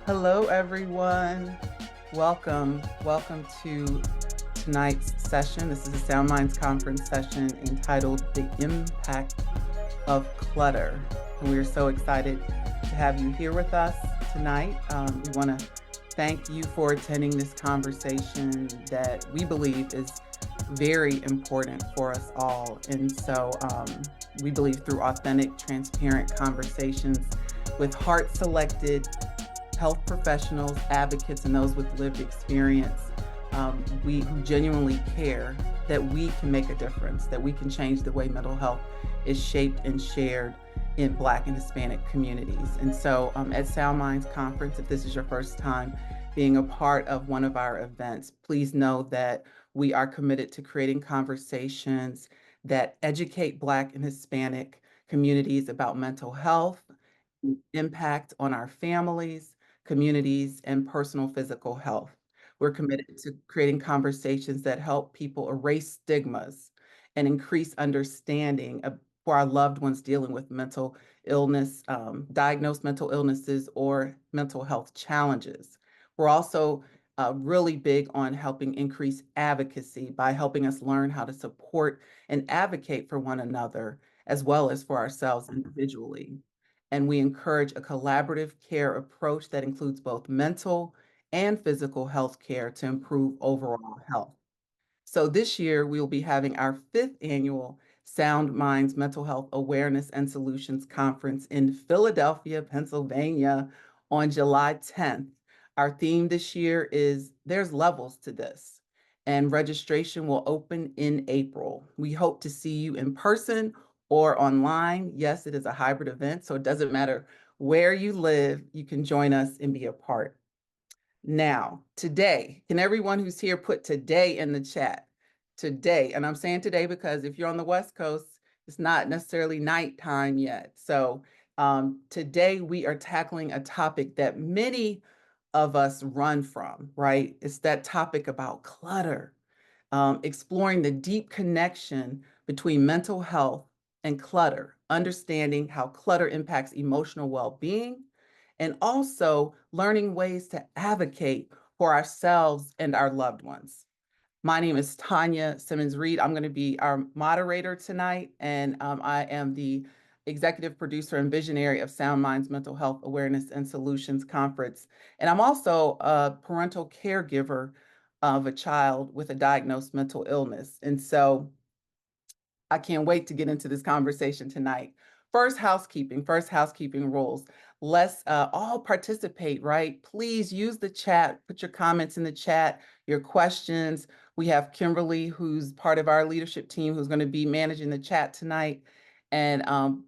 Hello, everyone. Welcome to tonight's session. This is a SoundMinds conference session entitled The Impact of Clutter. And we are so excited to have you here with us tonight. We want to thank you for attending this conversation that we believe is very important for us all. And so we believe through authentic, transparent conversations with heart-selected health professionals, advocates, and those with lived experience, we who genuinely care that we can make a difference, that we can change the way mental health is shaped and shared in Black and Hispanic communities. And so at SoundMinds Conference, if this is your first time being a part of one of our events, please know that we are committed to creating conversations that educate Black and Hispanic communities about mental health, impact on our families, communities, and personal physical health. We're committed to creating conversations that help people erase stigmas and increase understanding for our loved ones dealing with mental illness, diagnosed mental illnesses, or mental health challenges. We're also really big on helping increase advocacy by helping us learn how to support and advocate for one another as well as for ourselves individually. And we encourage a collaborative care approach that includes both mental and physical health care to improve overall health. So this year, we will be having our fifth annual Sound Minds Mental Health Awareness and Solutions Conference in Philadelphia, Pennsylvania on July 10th. Our theme this year is There's Levels to This, and registration will open in April. We hope to see you in person or online. Yes, it is a hybrid event, so it doesn't matter where you live, you can join us and be a part. Now, today, can everyone who's here put today in the chat? Today, and I'm saying today because if you're on the West Coast, it's not necessarily nighttime yet. So today we are tackling a topic that many of us run from, right? It's that topic about clutter, exploring the deep connection between mental health and clutter, understanding how clutter impacts emotional well-being, and also learning ways to advocate for ourselves and our loved ones. My name is Tanya Simmons Reid. I'm going to be our moderator tonight, and I am the executive producer and visionary of SoundMinds Mental Health Awareness and Solutions Conference. And I'm also a parental caregiver of a child with a diagnosed mental illness. And so I can't wait to get into this conversation tonight. First housekeeping rules. Let's all participate, right? Please use the chat, put your comments in the chat, your questions. We have Kimberly, who's part of our leadership team, who's going to be managing the chat tonight. And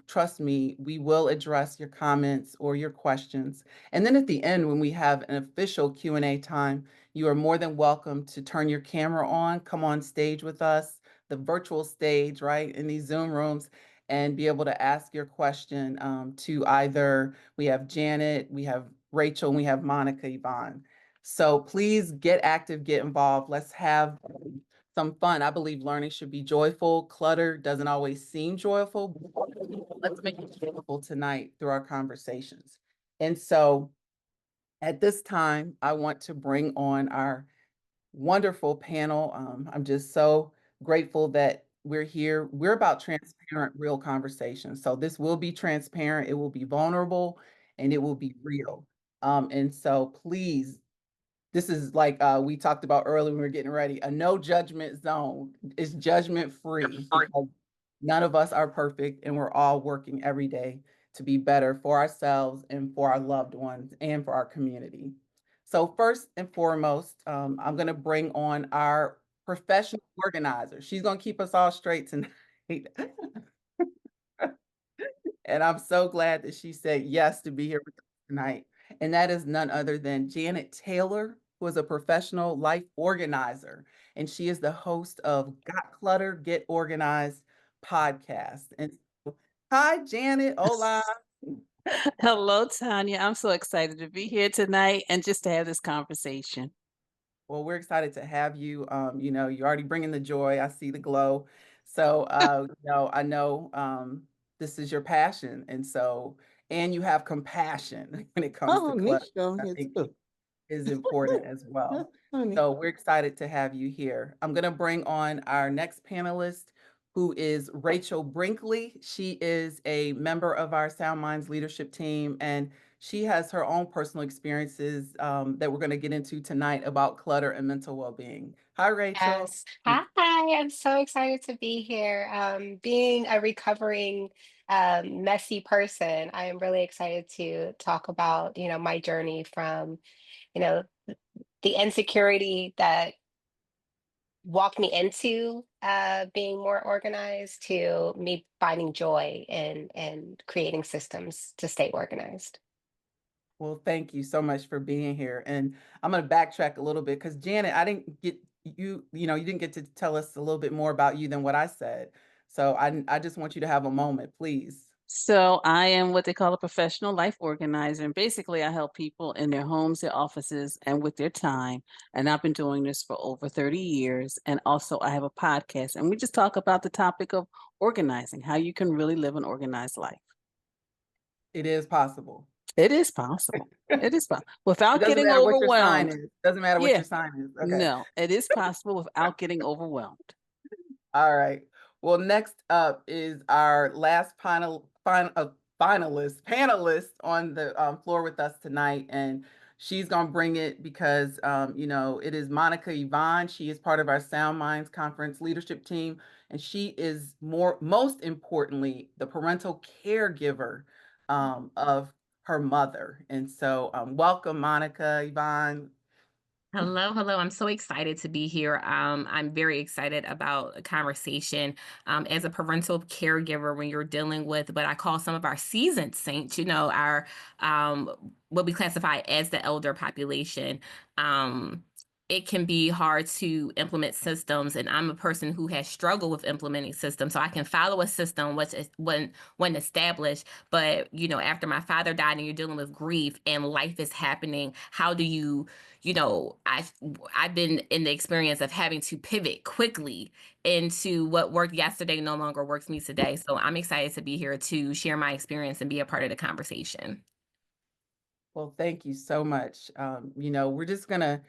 trust me, we will address your comments or your questions. And then at the end, when we have an official Q&A time, you are more than welcome to turn your camera on, come on stage with us, the virtual stage, right, in these Zoom rooms, and be able to ask your question to either, we have Janet, we have Rachel, and we have Monica, Yvonne. So please get active, get involved. Let's have some fun. I believe learning should be joyful. Clutter doesn't always seem joyful. Let's make it joyful tonight through our conversations. And so at this time, I want to bring on our wonderful panel. I'm just so grateful that we're here. We're about transparent, real conversations. So this will be transparent, it will be vulnerable, and it will be real. And so please, this is like we talked about earlier when we were getting ready, a no judgment zone. It's judgment free because none of us are perfect and we're all working every day to be better for ourselves and for our loved ones and for our community. So first and foremost, I'm going to bring on our professional organizer. She's going to keep us all straight tonight. And I'm so glad that she said yes to be here with us tonight. And that is none other than Janet Taylor, who is a professional life organizer. And she is the host of Got Clutter, Get Organized podcast. And so, hi, Janet. Hola. Hello, Tanya. I'm so excited to be here tonight and just to have this conversation. Well, we're excited to have you. You're already bringing the joy. I see the glow. So, I know this is your passion. And so and you have compassion when it comes to clutter. Michelle I here think too. is important as well. Honey. So we're excited to have you here. I'm going to bring on our next panelist, who is Rachel Brinkley. She is a member of our SoundMinds leadership team, and she has her own personal experiences that we're going to get into tonight about clutter and mental well-being. Hi, Rachel. Yes. Hi, I'm so excited to be here. Being a recovering messy person, I am really excited to talk about, my journey from, you know, the insecurity that walked me into being more organized to me finding joy in creating systems to stay organized. Well, thank you so much for being here. And I'm going to backtrack a little bit because Janet, I didn't get you didn't get to tell us a little bit more about you than what I said. So I just want you to have a moment, please. So I am what they call a professional life organizer. And basically, I help people in their homes, their offices, and with their time. And I've been doing this for over 30 years. And also, I have a podcast, and we just talk about the topic of organizing, how you can really live an organized life. It is possible. It is possible. It is possible It without doesn't getting matter what your sign overwhelmed. is. Doesn't matter what Yeah, your sign is. Okay. no, it is possible without getting overwhelmed. All right. Well, next up is our last panelist on the floor with us tonight, and she's gonna bring it because it is Monica Yvonne. She is part of our Sound Minds Conference leadership team, and she is most importantly the parental caregiver of her mother. And so, welcome, Monica Yvonne. Hello, hello. I'm so excited to be here. I'm very excited about a conversation. As a parental caregiver, when you're dealing with what I call some of our seasoned saints, our what we classify as the elder population. It can be hard to implement systems, and I'm a person who has struggled with implementing systems. So I can follow a system when established, but after my father died, and you're dealing with grief and life is happening, how do you I've been in the experience of having to pivot quickly into what worked yesterday no longer works me today. So I'm excited to be here to share my experience and be a part of the conversation. Well, thank you so much. We're just gonna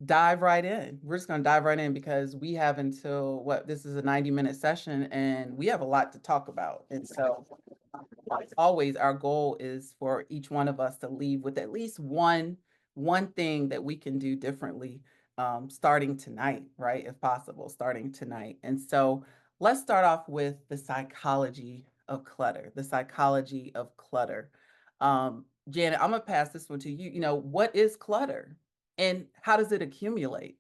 dive right in. We're just going to dive right in because we have until this is a 90-minute session and we have a lot to talk about. And so, as always, our goal is for each one of us to leave with at least one thing that we can do differently starting tonight, right? If possible, starting tonight. And so, let's start off with the psychology of clutter, the psychology of clutter. Janet, I'm going to pass this one to you. What is clutter? And how does it accumulate?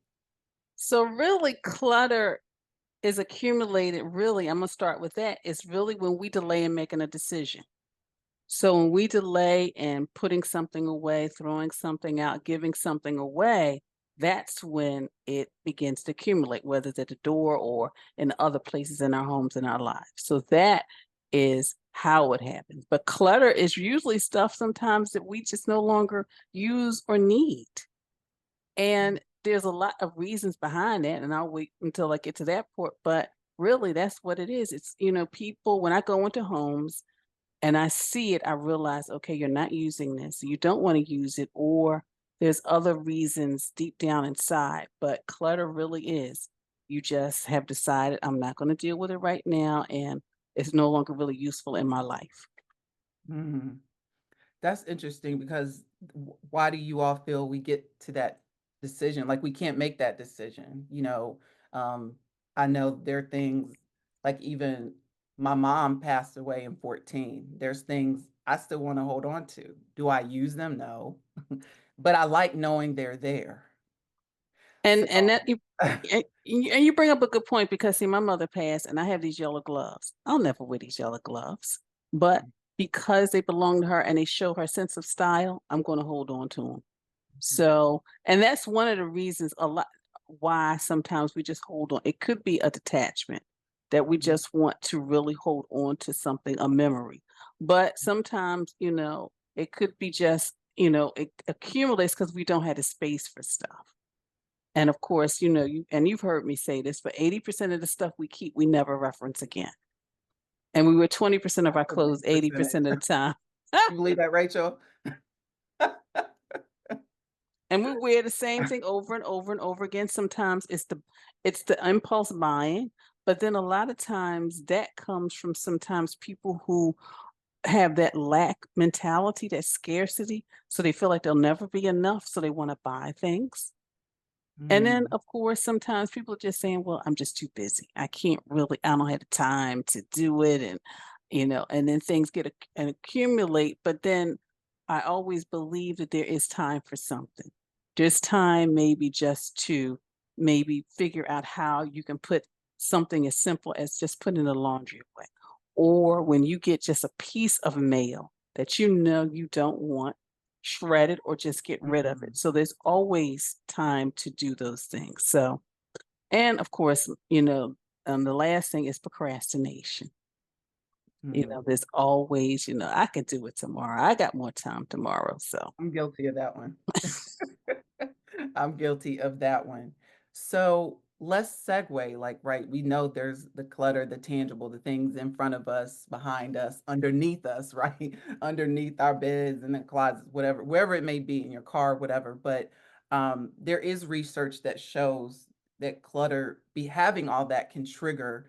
So really, clutter is accumulated. Really, I'm going to start with that. It's really when we delay in making a decision. So when we delay in putting something away, throwing something out, giving something away, that's when it begins to accumulate, whether it's at the door or in other places in our homes and our lives. So that is how it happens. But clutter is usually stuff sometimes that we just no longer use or need. And there's a lot of reasons behind that, and I'll wait until I get to that part. But really, that's what it is. It's, people, when I go into homes and I see it, I realize, okay, you're not using this. You don't want to use it, or there's other reasons deep down inside. But clutter really is, you just have decided, I'm not going to deal with it right now, and it's no longer really useful in my life. Mm-hmm. That's interesting because why do you all feel we get to that decision? Like we can't make that decision. I know there are things like even my mom passed away in 2014. There's things I still want to hold on to. Do I use them? No. But I like knowing they're there. And So, that you bring up a good point because see, my mother passed, and I have these yellow gloves. I'll never wear these yellow gloves, but because they belong to her and they show her sense of style, I'm going to hold on to them. So, and that's one of the reasons a lot why sometimes we just hold on. It could be a detachment that we just want to really hold on to something, a memory. But sometimes, it could be just, it accumulates because we don't have the space for stuff. And of course, you've heard me say this, but 80% of the stuff we keep, we never reference again. And we wear 20% of our clothes 80% of the time. You believe that, Rachel? And we wear the same thing over and over and over again. Sometimes it's the impulse buying, but then a lot of times that comes from sometimes people who have that lack mentality, that scarcity, so they feel like they'll never be enough, so they want to buy things. And then, Mm, of course, sometimes people are just saying, well, I'm just too busy. I don't have the time to do it. And then things and accumulate. But then I always believe that there is time for something. There's time maybe just to maybe figure out how you can put something as simple as just putting the laundry away. Or when you get just a piece of mail that you know you don't want, shred it or just get rid of mm, it. So there's always time to do those things. So, and of course, the last thing is procrastination. mm. There's always, I can do it tomorrow. I got more time tomorrow. So, I'm guilty of that one. I'm guilty of that one. So let's segue, like, right, we know there's the clutter, the tangible, the things in front of us, behind us, underneath us, right? Underneath our beds and the closets, whatever, wherever it may be in your car, whatever. But there is research that shows that clutter, be having all that can trigger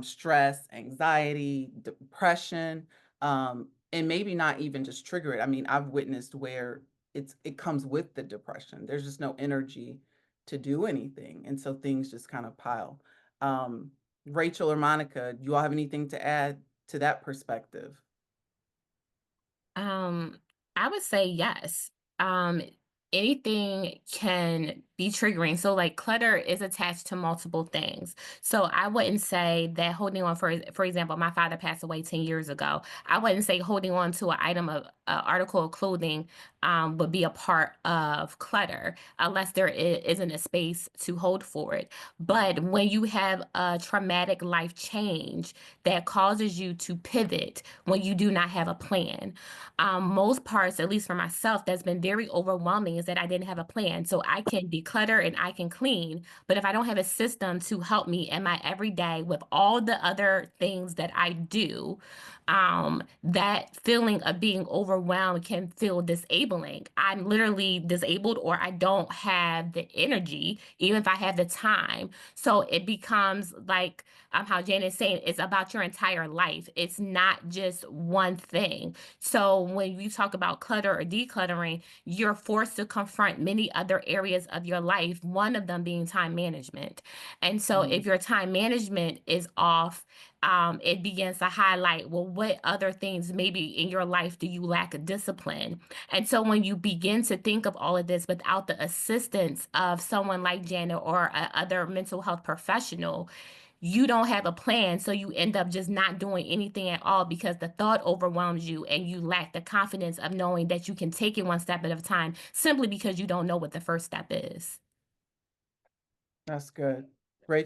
stress, anxiety, depression, and maybe not even just trigger it. I mean, I've witnessed where it comes with the depression. There's just no energy to do anything, and so things just kind of pile. Um, Rachel or Monica, do you all have anything to add to that perspective? Um, I would say yes. Um, Anything can be triggering. So, like, clutter is attached to multiple things. So, I wouldn't say that holding on, for example, my father passed away 10 years ago. I wouldn't say holding on to an item of article of clothing would be a part of clutter unless there isn't a space to hold for it. But when you have a traumatic life change that causes you to pivot when you do not have a plan, most parts, at least for myself, that's been very overwhelming is that I didn't have a plan. So I can declutter and I can clean, but if I don't have a system to help me in my everyday with all the other things that I do, that feeling of being overwhelmed can feel disabling. I'm literally disabled, or I don't have the energy, even if I have the time. So it becomes like how Jan is saying, it's about your entire life. It's not just one thing. So when you talk about clutter or decluttering, you're forced to confront many other areas of your life, one of them being time management. And so Mm, if your time management is off, it begins to highlight, well, what other things maybe in your life do you lack discipline? And so when you begin to think of all of this without the assistance of someone like Janet or a other mental health professional, you don't have a plan. So you end up just not doing anything at all because the thought overwhelms you and you lack the confidence of knowing that you can take it one step at a time simply because you don't know what the first step is. that's good.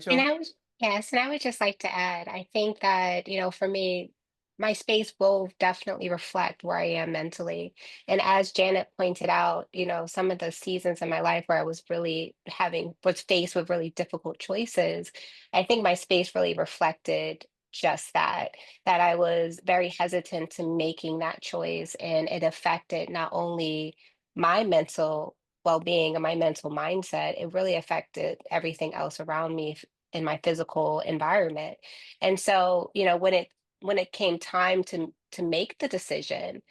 And Rachel? I was, yes, and I would just like to add, I think that, for me, my space will definitely reflect where I am mentally. And as Janet pointed out, some of the seasons in my life where I was faced with really difficult choices, I think my space really reflected just that I was very hesitant to making that choice. And it affected not only my mental well-being and my mental mindset, it really affected everything else around me in my physical environment. And so, when it came time to make the decision,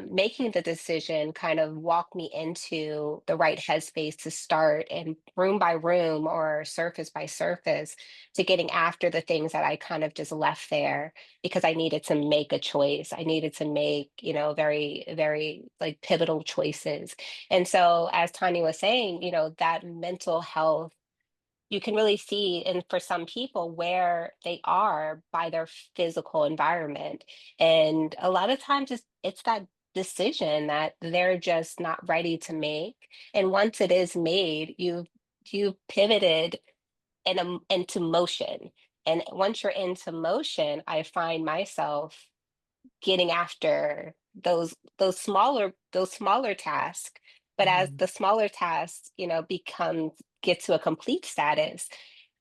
making the decision kind of walked me into the right headspace to start, and room by room or surface by surface, to getting after the things that I kind of just left there because I needed to make a choice. I needed to make, very, very like pivotal choices. And so, as Tanya was saying, that mental health, you can really see, and for some people, where they are by their physical environment. And a lot of times it's that decision that they're just not ready to make. And once it is made, you've pivoted into motion. And once you're into motion, I find myself getting after those smaller tasks. But as Mm, the smaller tasks, get to a complete status,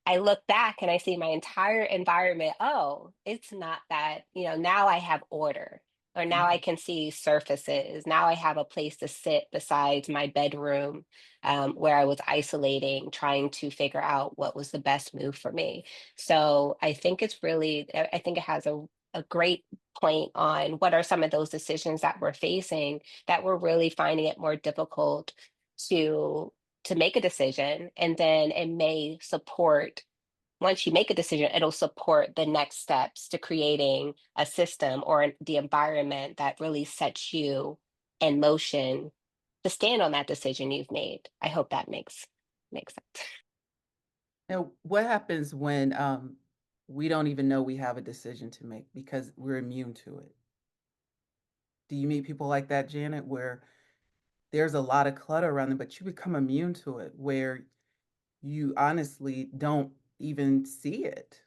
I look back and I see my entire environment. Oh, it's not that, now I have order. or now I can see surfaces. Now I have a place to sit besides my bedroom, where I was isolating, trying to figure out what was the best move for me. So I think it's really, I think it has a great point on what are some of those decisions that we're facing that we're really finding it more difficult to make a decision, and then it may support, once you make a decision, it'll support the next steps to creating a system or the environment that really sets you in motion to stand on that decision you've made. I hope that makes sense. Now, what happens when we don't even know we have a decision to make because we're immune to it? Do you meet people like that, Janet, where there's a lot of clutter around them, but you become immune to it, where you honestly don't even see it?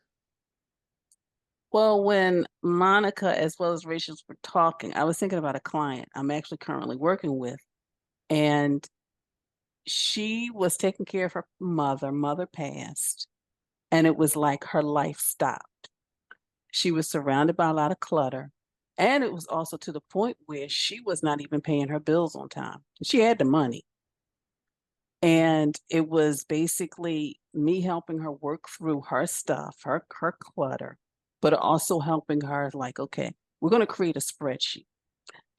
Well, when Monica as well as Rachel were talking, I was thinking about a client I'm actually currently working with, and she was taking care of her mother. Mother passed, and it was like her life stopped. She was surrounded by a lot of clutter. And it was also to the point where she was not even paying her bills on time. She had the money. And it was basically me helping her work through her stuff, her clutter, but also helping her like, okay, we're going to create a spreadsheet.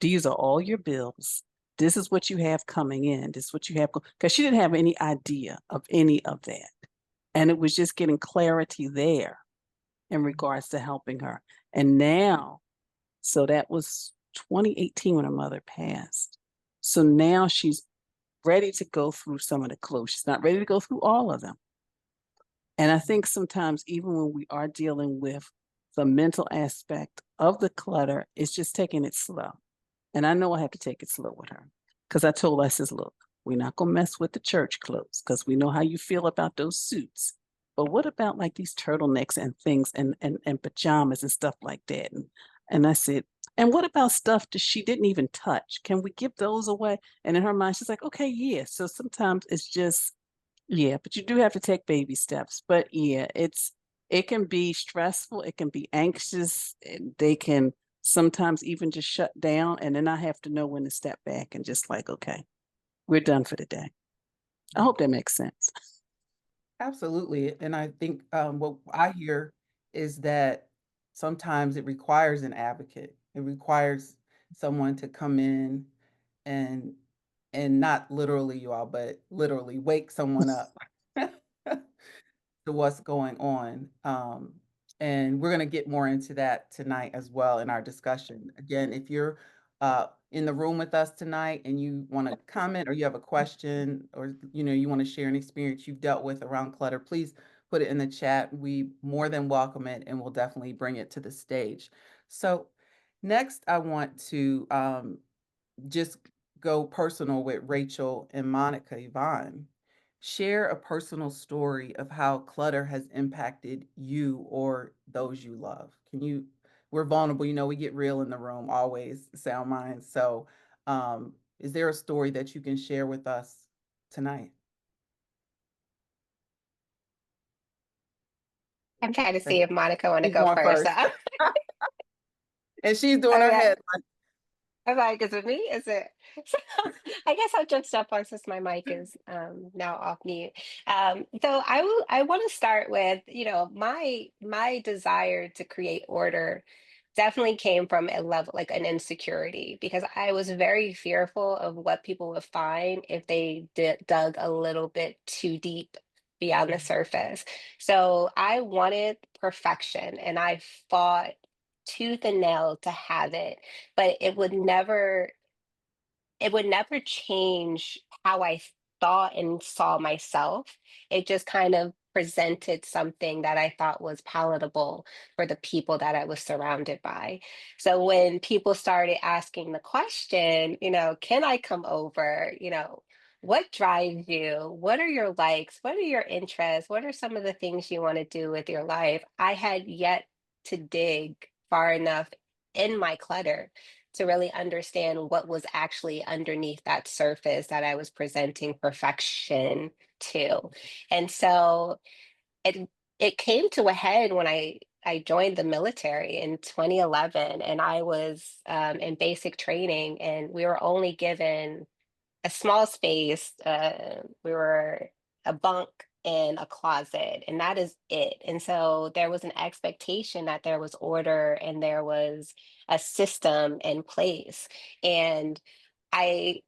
These are all your bills. This is what you have coming in. This is what you have, because she didn't have any idea of any of that. And it was just getting clarity there in regards to helping her. And now, so that was 2018 when her mother passed. So now she's ready to go through some of the clothes. She's not ready to go through all of them. And I think sometimes, even when we are dealing with the mental aspect of the clutter, it's just taking it slow. And I know I have to take it slow with her, because I told her, I says, look, we're not going to mess with the church clothes because we know how you feel about those suits. But what about like these turtlenecks and things and pajamas and stuff like that? And I said, and what about stuff that she didn't even touch? Can we give those away? And in her mind, she's like, okay, yeah. So sometimes it's just, yeah, but you do have to take baby steps. But yeah, it can be stressful, it can be anxious, and they can sometimes even just shut down. And then I have to know when to step back and just like, okay, we're done for the day. I hope that makes sense. Absolutely. And I think what I hear is that sometimes it requires an advocate. It requires someone to come in and not literally you all, but literally wake someone up to what's going on. And we're going to get more into that tonight as well in our discussion. Again, if you're in the room with us tonight and you want to comment or you have a question, or you want to share an experience you've dealt with around clutter, please put it in the chat. We more than welcome it, and we'll definitely bring it to the stage. So next, I want to just go personal with Rachel and Monica. Yvonne, share a personal story of how clutter has impacted you or those you love. We're vulnerable, we get real in the room always, SoundMinds. So, is there a story that you can share with us tonight? I'm trying to see if Monica want to She's go going first. first. And she's doing her Okay. head. I'm like, is it me? Is it? So, I guess I'll just jump on since my mic is now off mute. So I want to start with, my desire to create order definitely came from a level like an insecurity, because I was very fearful of what people would find if they dug a little bit too deep beyond the surface. So I wanted perfection, and I fought tooth and nail to have it, but it would never change how I thought and saw myself. It just kind of presented something that I thought was palatable for the people that I was surrounded by. So when people started asking the question, can I come over? What drives you? What are your likes? What are your interests? What are some of the things you want to do with your life? I had yet to dig far enough in my clutter to really understand what was actually underneath that surface that I was presenting perfection to. And so it it came to a head when I I joined the military in 2011, and I was in basic training, and we were only given a small space. We were a bunk and a closet, and that is it. And so there was an expectation that there was order and there was a system in place. And I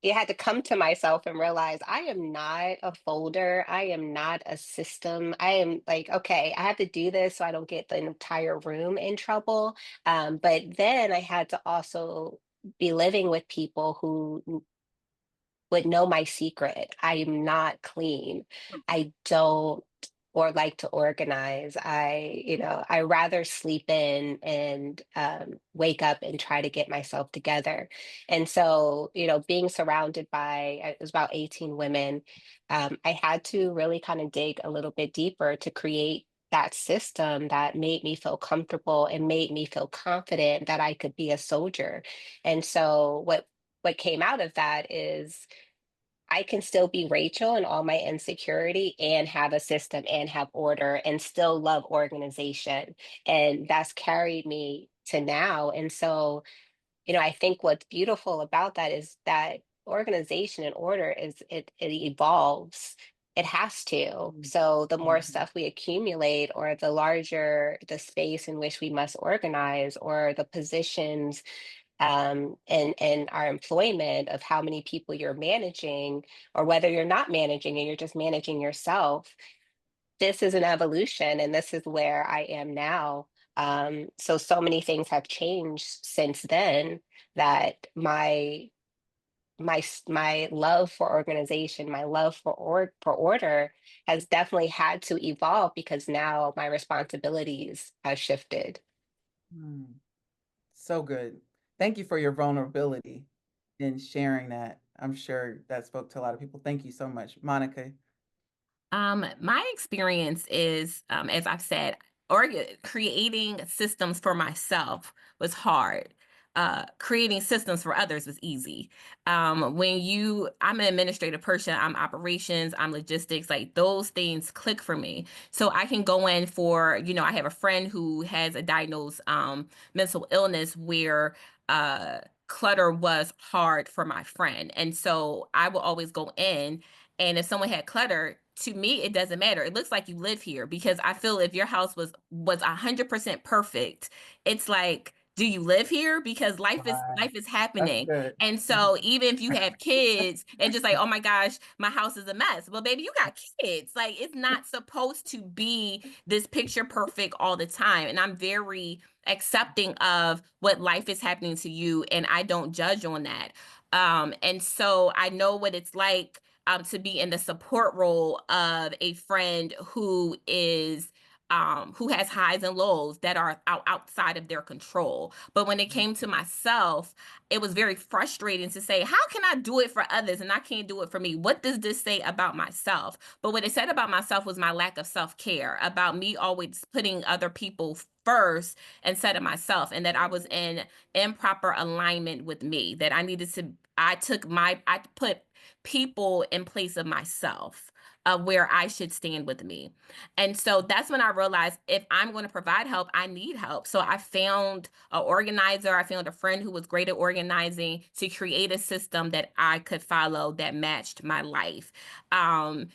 had to come to myself and realize I am not a folder. I am not a system. I am like, okay, I have to do this so I don't get the entire room in trouble. But then I had to also be living with people who would know my secret. I am not clean. I don't or like to organize. I rather sleep in and wake up and try to get myself together. And so, being surrounded by, it was about 18 women, I had to really kind of dig a little bit deeper to create that system that made me feel comfortable and made me feel confident that I could be a soldier. And so what came out of that is I can still be Rachel and all my insecurity and have a system and have order and still love organization. And that's carried me to now. And so, I think what's beautiful about that is that organization and order it evolves. It has to. So the more Mhm. stuff we accumulate, or the larger the space in which we must organize, or the positions and our employment of how many people you're managing, or whether you're not managing and you're just managing yourself. This is an evolution, and this is where I am now. So many things have changed since then that my love for organization, my love for order has definitely had to evolve because now my responsibilities have shifted. Mm, so good. Thank you for your vulnerability in sharing that. I'm sure that spoke to a lot of people. Thank you so much, Monica. My experience is, as I've said, creating systems for myself was hard. Creating systems for others was easy. I'm an administrative person, I'm operations, I'm logistics, like those things click for me. So I can go in for, I have a friend who has a diagnosed mental illness where clutter was hard for my friend. And so I will always go in, and if someone had clutter, to me, it doesn't matter. It looks like you live here, because I feel if your house was 100% perfect, it's like, do you live here? Because Wow, life is that's happening. good. And Mhm. so even if you have kids and just like, oh my gosh, my house is a mess. Well, baby, you got kids. Like, it's not supposed to be this picture perfect all the time. And I'm very accepting of what life is happening to you, and I don't judge on that. And so I know what it's like to be in the support role of a friend who has highs and lows that are outside of their control. But when it came to myself, it was very frustrating to say, how can I do it for others and I can't do it for me? What does this say about myself? But what it said about myself was my lack of self-care, about me always putting other people first instead of myself, and that I was in improper alignment with me, that I put people in place of myself, where I should stand with me. And so that's when I realized, if I'm going to provide help, I need help. So I found an organizer. I found a friend who was great at organizing, to create a system that I could follow that matched my life. Um,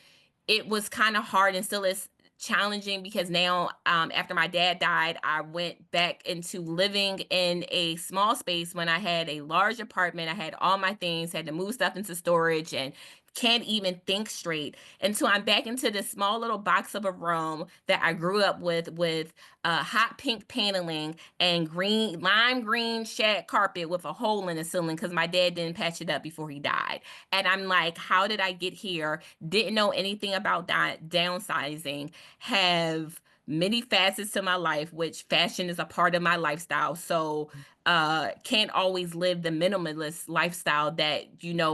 it was kind of hard, and still is challenging, because now, after my dad died, I went back into living in a small space when I had a large apartment. I had all my things, had to move stuff into storage, and can't even think straight. And so I'm back into this small little box of a room that I grew up with hot pink paneling and lime green shag carpet with a hole in the ceiling, because my dad didn't patch it up before he died. And I'm like, how did I get here? Didn't know anything about downsizing, have many facets to my life, which fashion is a part of my lifestyle. So can't always live the minimalist lifestyle that,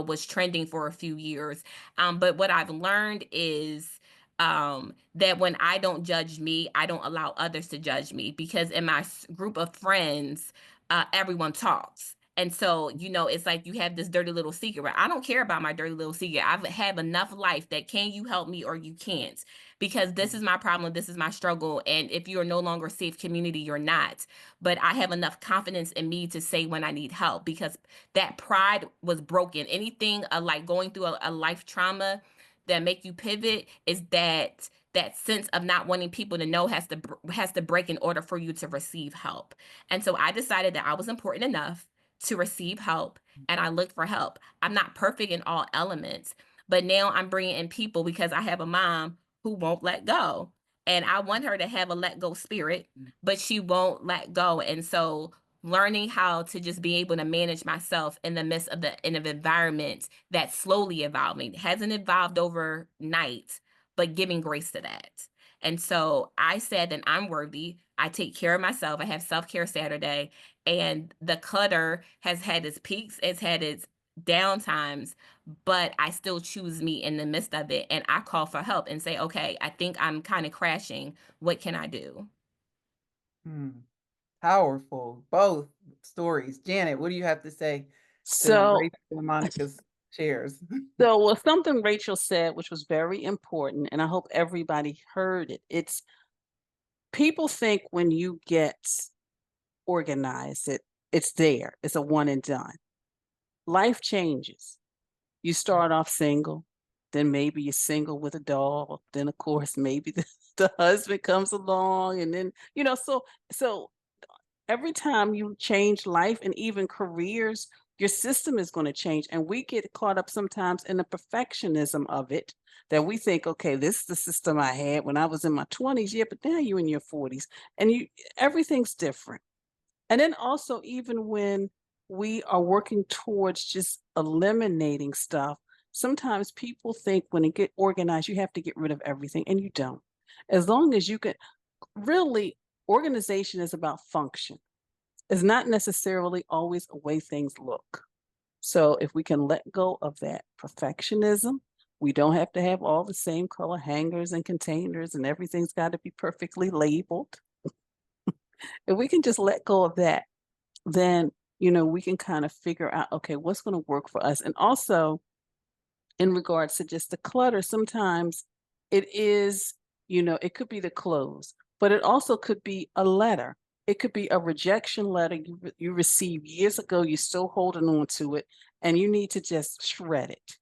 was trending for a few years. But what I've learned is that when I don't judge me, I don't allow others to judge me, because in my group of friends, everyone talks. And so, it's like you have this dirty little secret, but I don't care about my dirty little secret. I've had enough life that can you help me or you can't, because this is my problem. This is my struggle. And if you are no longer a safe community, you're not. But I have enough confidence in me to say when I need help, because that pride was broken. Anything like going through a life trauma that make you pivot is that sense of not wanting people to know has to break in order for you to receive help. And so I decided that I was important enough to receive help, and I looked for help. I'm not perfect in all elements, but now I'm bringing in people because I have a mom who won't let go. And I want her to have a let go spirit, but she won't let go. And so learning how to just be able to manage myself in the midst of an environment that's slowly evolving, hasn't evolved overnight, but giving grace to that. And so I said that I'm worthy. I take care of myself. I have self-care Saturday, and the clutter has had its peaks, it's had its downtimes, but I still choose me in the midst of it. And I call for help and say, okay, I think I'm kind of crashing. What can I do? Hmm. Powerful, both stories. Janet, what do you have to say to So, Rachel and Monica's shares? well, something Rachel said, which was very important, and I hope everybody heard it. It's people think when you get organized, it's there. It's a one and done. Life changes. You start off single, then maybe you're single with a dog, then of course maybe the husband comes along, and then so every time you change life and even careers, your system is going to change. And we get caught up sometimes in the perfectionism of it, that we think, okay, this is the system I had when I was in my 20s. Yeah, but now you're in your 40s and everything's different. And then also, even when we are working towards just eliminating stuff, sometimes people think when they get organized, you have to get rid of everything, and you don't. As long as you can, really, organization is about function. It's not necessarily always a way things look. So if we can let go of that perfectionism, we don't have to have all the same color hangers and containers and everything's got to be perfectly labeled. If we can just let go of that, then we can kind of figure out, okay, what's going to work for us. And also, in regards to just the clutter, sometimes it is, it could be the clothes, but it also could be a letter. It could be a rejection letter you received years ago. You're still holding on to it, and you need to just shred it.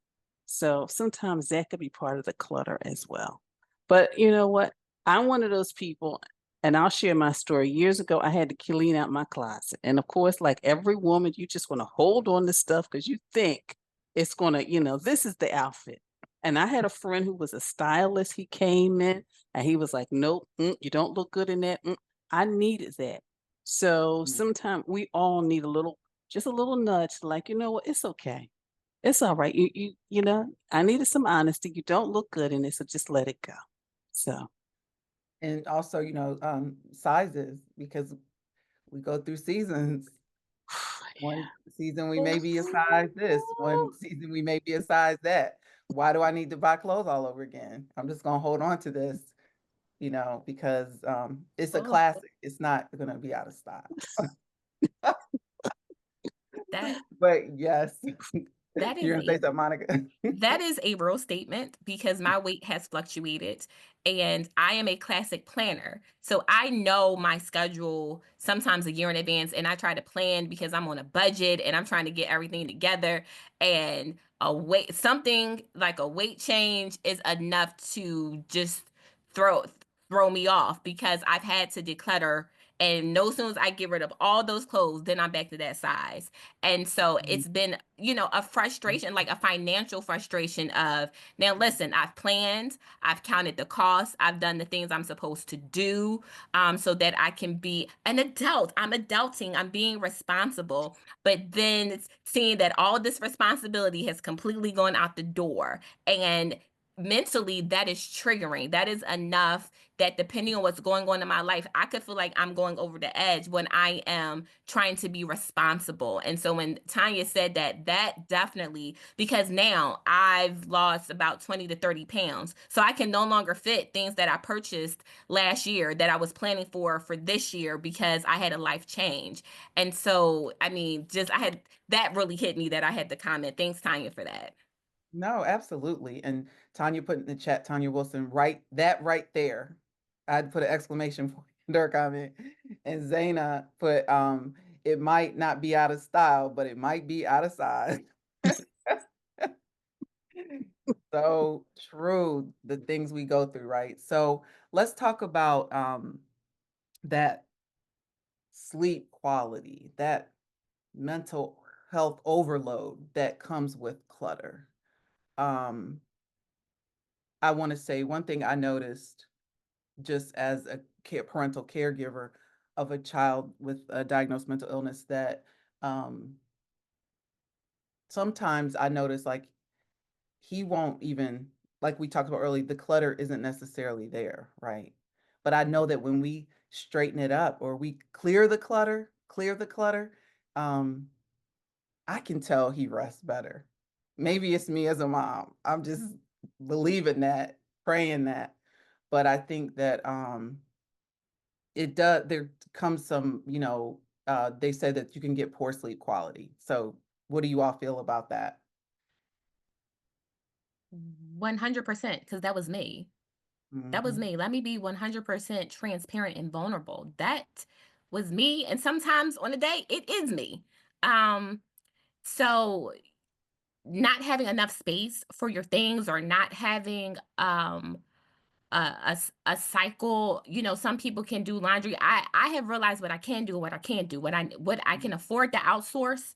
So sometimes that could be part of the clutter as well. But you know what? I'm one of those people, and I'll share my story. Years ago, I had to clean out my closet. And of course, like every woman, you just want to hold on to stuff because you think it's going to, this is the outfit. And I had a friend who was a stylist. He came in and he was like, nope, you don't look good in that. I needed that. So sometimes we all need just a little nudge, like, you know what, it's okay. It's all right. I needed some honesty. You don't look good in it, so just let it go. So And also, sizes, because we go through seasons. One season we may be a size this, one season we may be a size that. Why do I need to buy clothes all over again? I'm just gonna hold on to this, because it's a Oh, classic. It's not gonna be out of style. that But yes, that you're is gonna say something, Monica. that is a real statement, because my weight has fluctuated and I am a classic planner. So I know my schedule sometimes a year in advance, and I try to plan because I'm on a budget and I'm trying to get everything together. And something like a weight change is enough to just throw throw me off, because I've had to declutter, and no soon as I get rid of all those clothes, then I'm back to that size. And so it's been, a frustration, like a financial frustration of, now listen, I've planned, I've counted the costs, I've done the things I'm supposed to do, so that I can be an adult. I'm adulting, I'm being responsible. But then it's seeing that all this responsibility has completely gone out the door. And mentally, that is triggering. That is enough that depending on what's going on in my life, I could feel like I'm going over the edge when I am trying to be responsible. And so when Tanya said that, that definitely, because now I've lost about 20 to 30 pounds. So I can no longer fit things that I purchased last year that I was planning for this year because I had a life change. And so, I mean, that really hit me that I had to comment. Thanks, Tanya, for that. No, absolutely. And Tanya put in the chat, Tanya Wilson, right there. I'd put an exclamation point in her comment. And Zaina put, it might not be out of style, but it might be out of size. So true, the things we go through, right? So let's talk about that sleep quality, that mental health overload that comes with clutter. I want to say one thing I noticed just as a parental caregiver of a child with a diagnosed mental illness that sometimes I notice like he won't even, like we talked about earlier, the clutter isn't necessarily there, right? But I know that when we straighten it up or we clear the clutter, um, I can tell he rests better. Maybe it's me as a mom. I'm just believing that, praying that. But I think that it does, there comes some, they said that you can get poor sleep quality. So what do you all feel about that? 100%, because that was me. That was Mhm. me. Let me be 100% transparent and vulnerable. That was me. And sometimes on a day, it is me. So not having enough space for your things or not having a cycle. Some people can do laundry. I have realized what I can do and what I can't do, what I can afford to outsource,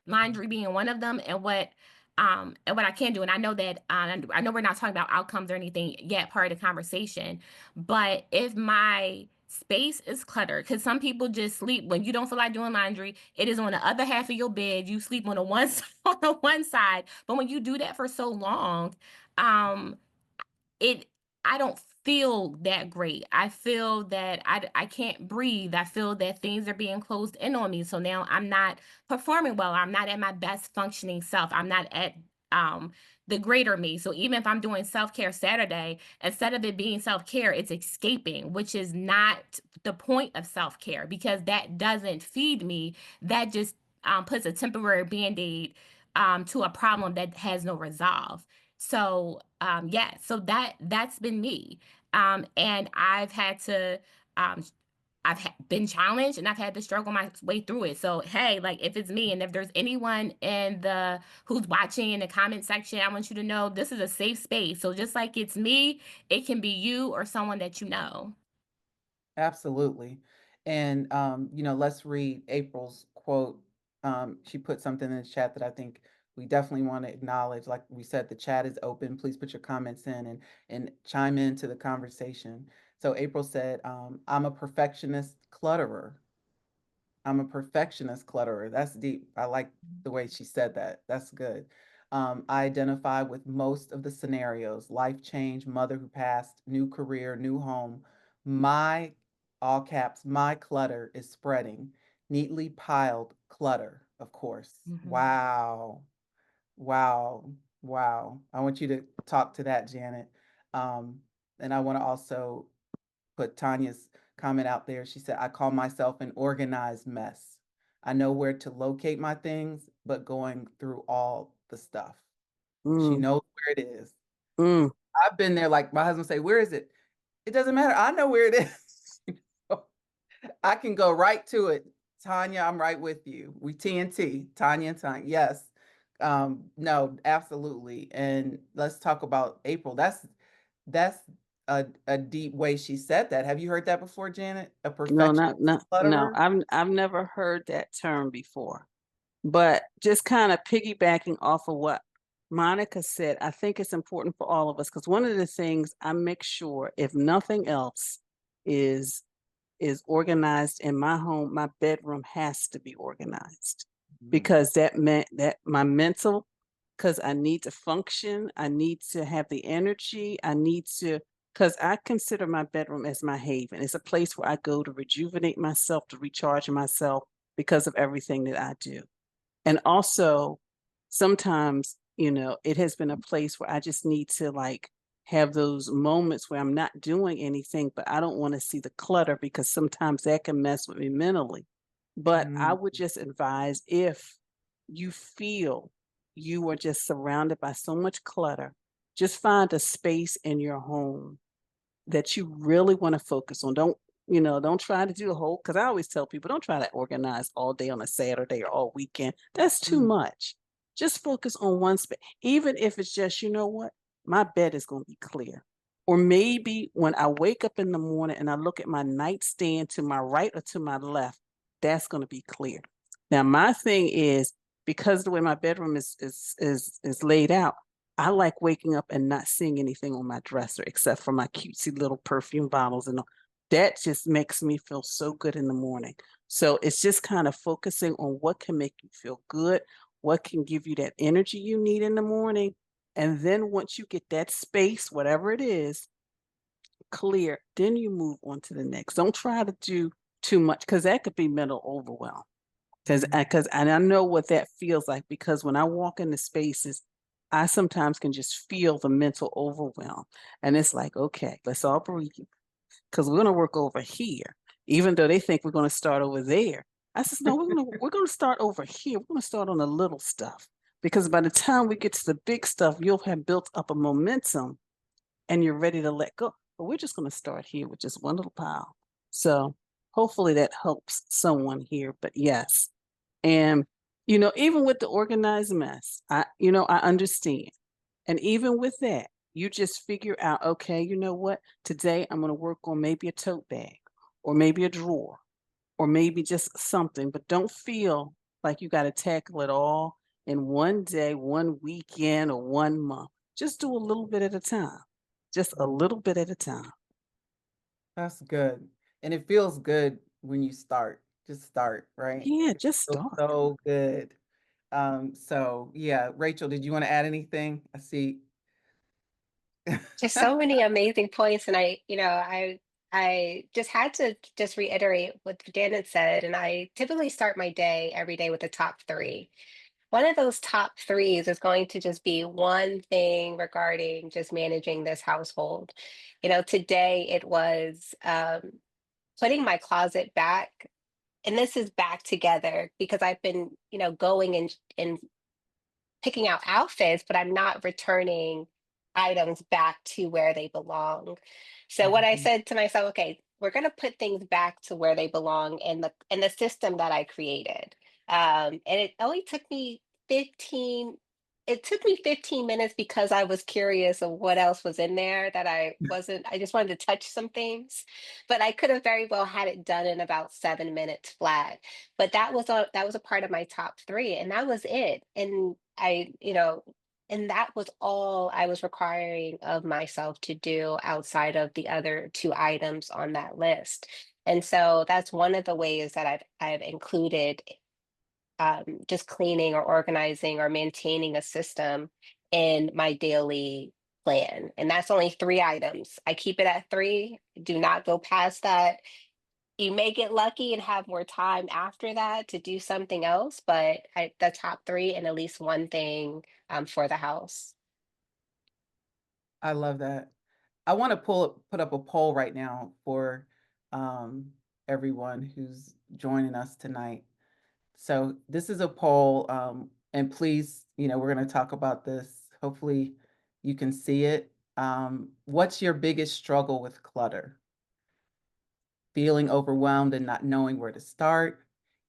laundry being one of them, and what I can do. And I know that I know we're not talking about outcomes or anything yet, part of the conversation, but if my space is cluttered, because some people just sleep when you don't feel like doing laundry, it is on the other half of your bed, you sleep on the one on the one side. But when you do that for so long, um it I don't feel that great. I feel that I can't breathe. I feel that things are being closed in on me. So now I'm not performing well. I'm not at my best functioning self. I'm not at um the greater me. So even if I'm doing self-care Saturday, instead of it being self-care, it's escaping, which is not the point of self-care, because that doesn't feed me. That just puts a temporary band-aid to a problem that has no resolve. So yeah, so that's been me. And um been challenged, and I've had to struggle my way through it. So hey, like, if it's me, and if there's anyone who's watching in the comment section, I want you to know this is a safe space. So just like it's me, it can be you or someone that you know. Absolutely. And let's read April's quote. She put something in the chat that I think we definitely want to acknowledge. Like we said, the chat is open. Please put your comments in and chime into the conversation. So April said, I'm a perfectionist clutterer. I'm a perfectionist clutterer. That's deep. I like the way she said that. That's good. I identify with most of the scenarios: life change, mother who passed, new career, new home. My, all caps, my clutter is spreading. Neatly piled clutter, of course. Mhm. Wow. Wow. Wow. I want you to talk to that, Janet. Um, and I want to also put Tanya's comment out there. She said, I call myself an organized mess. I know where to locate my things, but going through all the stuff. She Mm, knows where it is. mm. I've been there, like my husband say, where is it? It doesn't matter. I know where it is. I can go right to it. Tanya, I'm right with you. We TNT, Tanya and Tanya. Yes. No, absolutely. And let's talk about April. That's a deep way she said that. Have you heard that before, Janet? A No, perfectionist no. clutterer? I've never heard that term before. But just kind of piggybacking off of what Monica said, I think it's important for all of us, because one of the things I make sure, if nothing else, is organized in my home. My bedroom has to be organized, Mm, because that meant that my mental because I need to function. I need to have the energy. Because I consider my bedroom as my haven. It's a place where I go to rejuvenate myself, to recharge myself because of everything that I do. And also, sometimes, it has been a place where I just need to like have those moments where I'm not doing anything, but I don't want to see the clutter because sometimes that can mess with me mentally. But I Mm, would just advise, if you feel you are just surrounded by so much clutter, just find a space in your home that you really want to focus on. Don't try to do the whole, because I always tell people, don't try to organize all day on a Saturday or all weekend. That's too mm. much. Just focus on one space. Even if it's just, what? My bed is going to be clear. Or maybe when I wake up in the morning and I look at my nightstand to my right or to my left, that's going to be clear. Now, my thing is, because the way my bedroom is laid out, I like waking up and not seeing anything on my dresser except for my cutesy little perfume bottles and all. That just makes me feel so good in the morning. So it's just kind of focusing on what can make you feel good, what can give you that energy you need in the morning. And then once you get that space, whatever it is, clear, then you move on to the next. Don't try to do too much, because that could be mental overwhelm. And I know what that feels like, because when I walk into spaces, I sometimes can just feel the mental overwhelm. And it's like, okay, let's all breathe, because we're going to work over here, even though they think we're going to start over there. I says, no, we're going to start over here. We're going to start on the little stuff, because by the time we get to the big stuff, you'll have built up a momentum and you're ready to let go. But we're just going to start here with just one little pile. So hopefully that helps someone here. But yes. And, even with the organized mess, I understand. And even with that, you just figure out, okay, you know what? Today I'm going to work on maybe a tote bag, or maybe a drawer, or maybe just something. But don't feel like you got to tackle it all in one day, one weekend, or one month. Just do a little bit at a time. Just a little bit at a time. That's good. And it feels good when you start. Just start, right? Yeah, just Feels start. so good. So yeah, Rachel, did you want to add anything? I see. Just so many amazing points, and I just had to just reiterate what Janet said, and I typically start my day every day with the top three. One of those top threes is going to just be one thing regarding just managing this household. Today it was putting my closet back, and this is back together because I've been, going and picking out outfits, but I'm not returning items back to where they belong. So what I Mhm. said to myself, okay, we're going to put things back to where they belong in the system that I created. And it took me 15 minutes because I was curious of what else was in there that I just wanted to touch some things, but I could have very well had it done in about 7 minutes flat. But that was a part of my top three, and that was it. And that was all I was requiring of myself to do outside of the other two items on that list. And so that's one of the ways that I've included just cleaning or organizing or maintaining a system in my daily plan. And that's only three items. I keep it at three. Do not go past that. You may get lucky and have more time after that to do something else, but the top three and at least one thing for the house. I love that. I want to put up a poll right now for um, everyone who's joining us tonight. So this is a poll, and please, we're going to talk about this. Hopefully, you can see it. What's your biggest struggle with clutter? Feeling overwhelmed and not knowing where to start,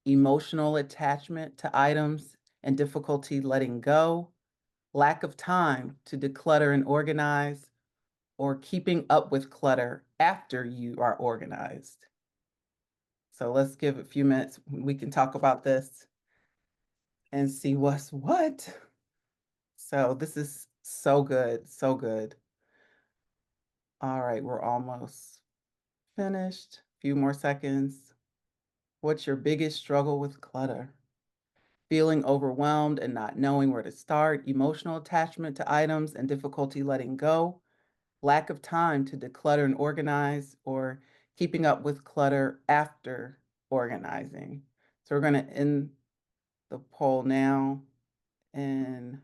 emotional attachment to items and difficulty letting go, lack of time to declutter and organize, or keeping up with clutter after you are organized. So let's give a few minutes. We can talk about this and see what's what. So this is so good, so good. All right, we're almost finished. A few more seconds. What's your biggest struggle with clutter? feeling overwhelmed and not knowing where to start, emotional attachment to items and difficulty letting go, lack of time to declutter and organize, or keeping up with clutter after organizing. So we're going to end the poll now, and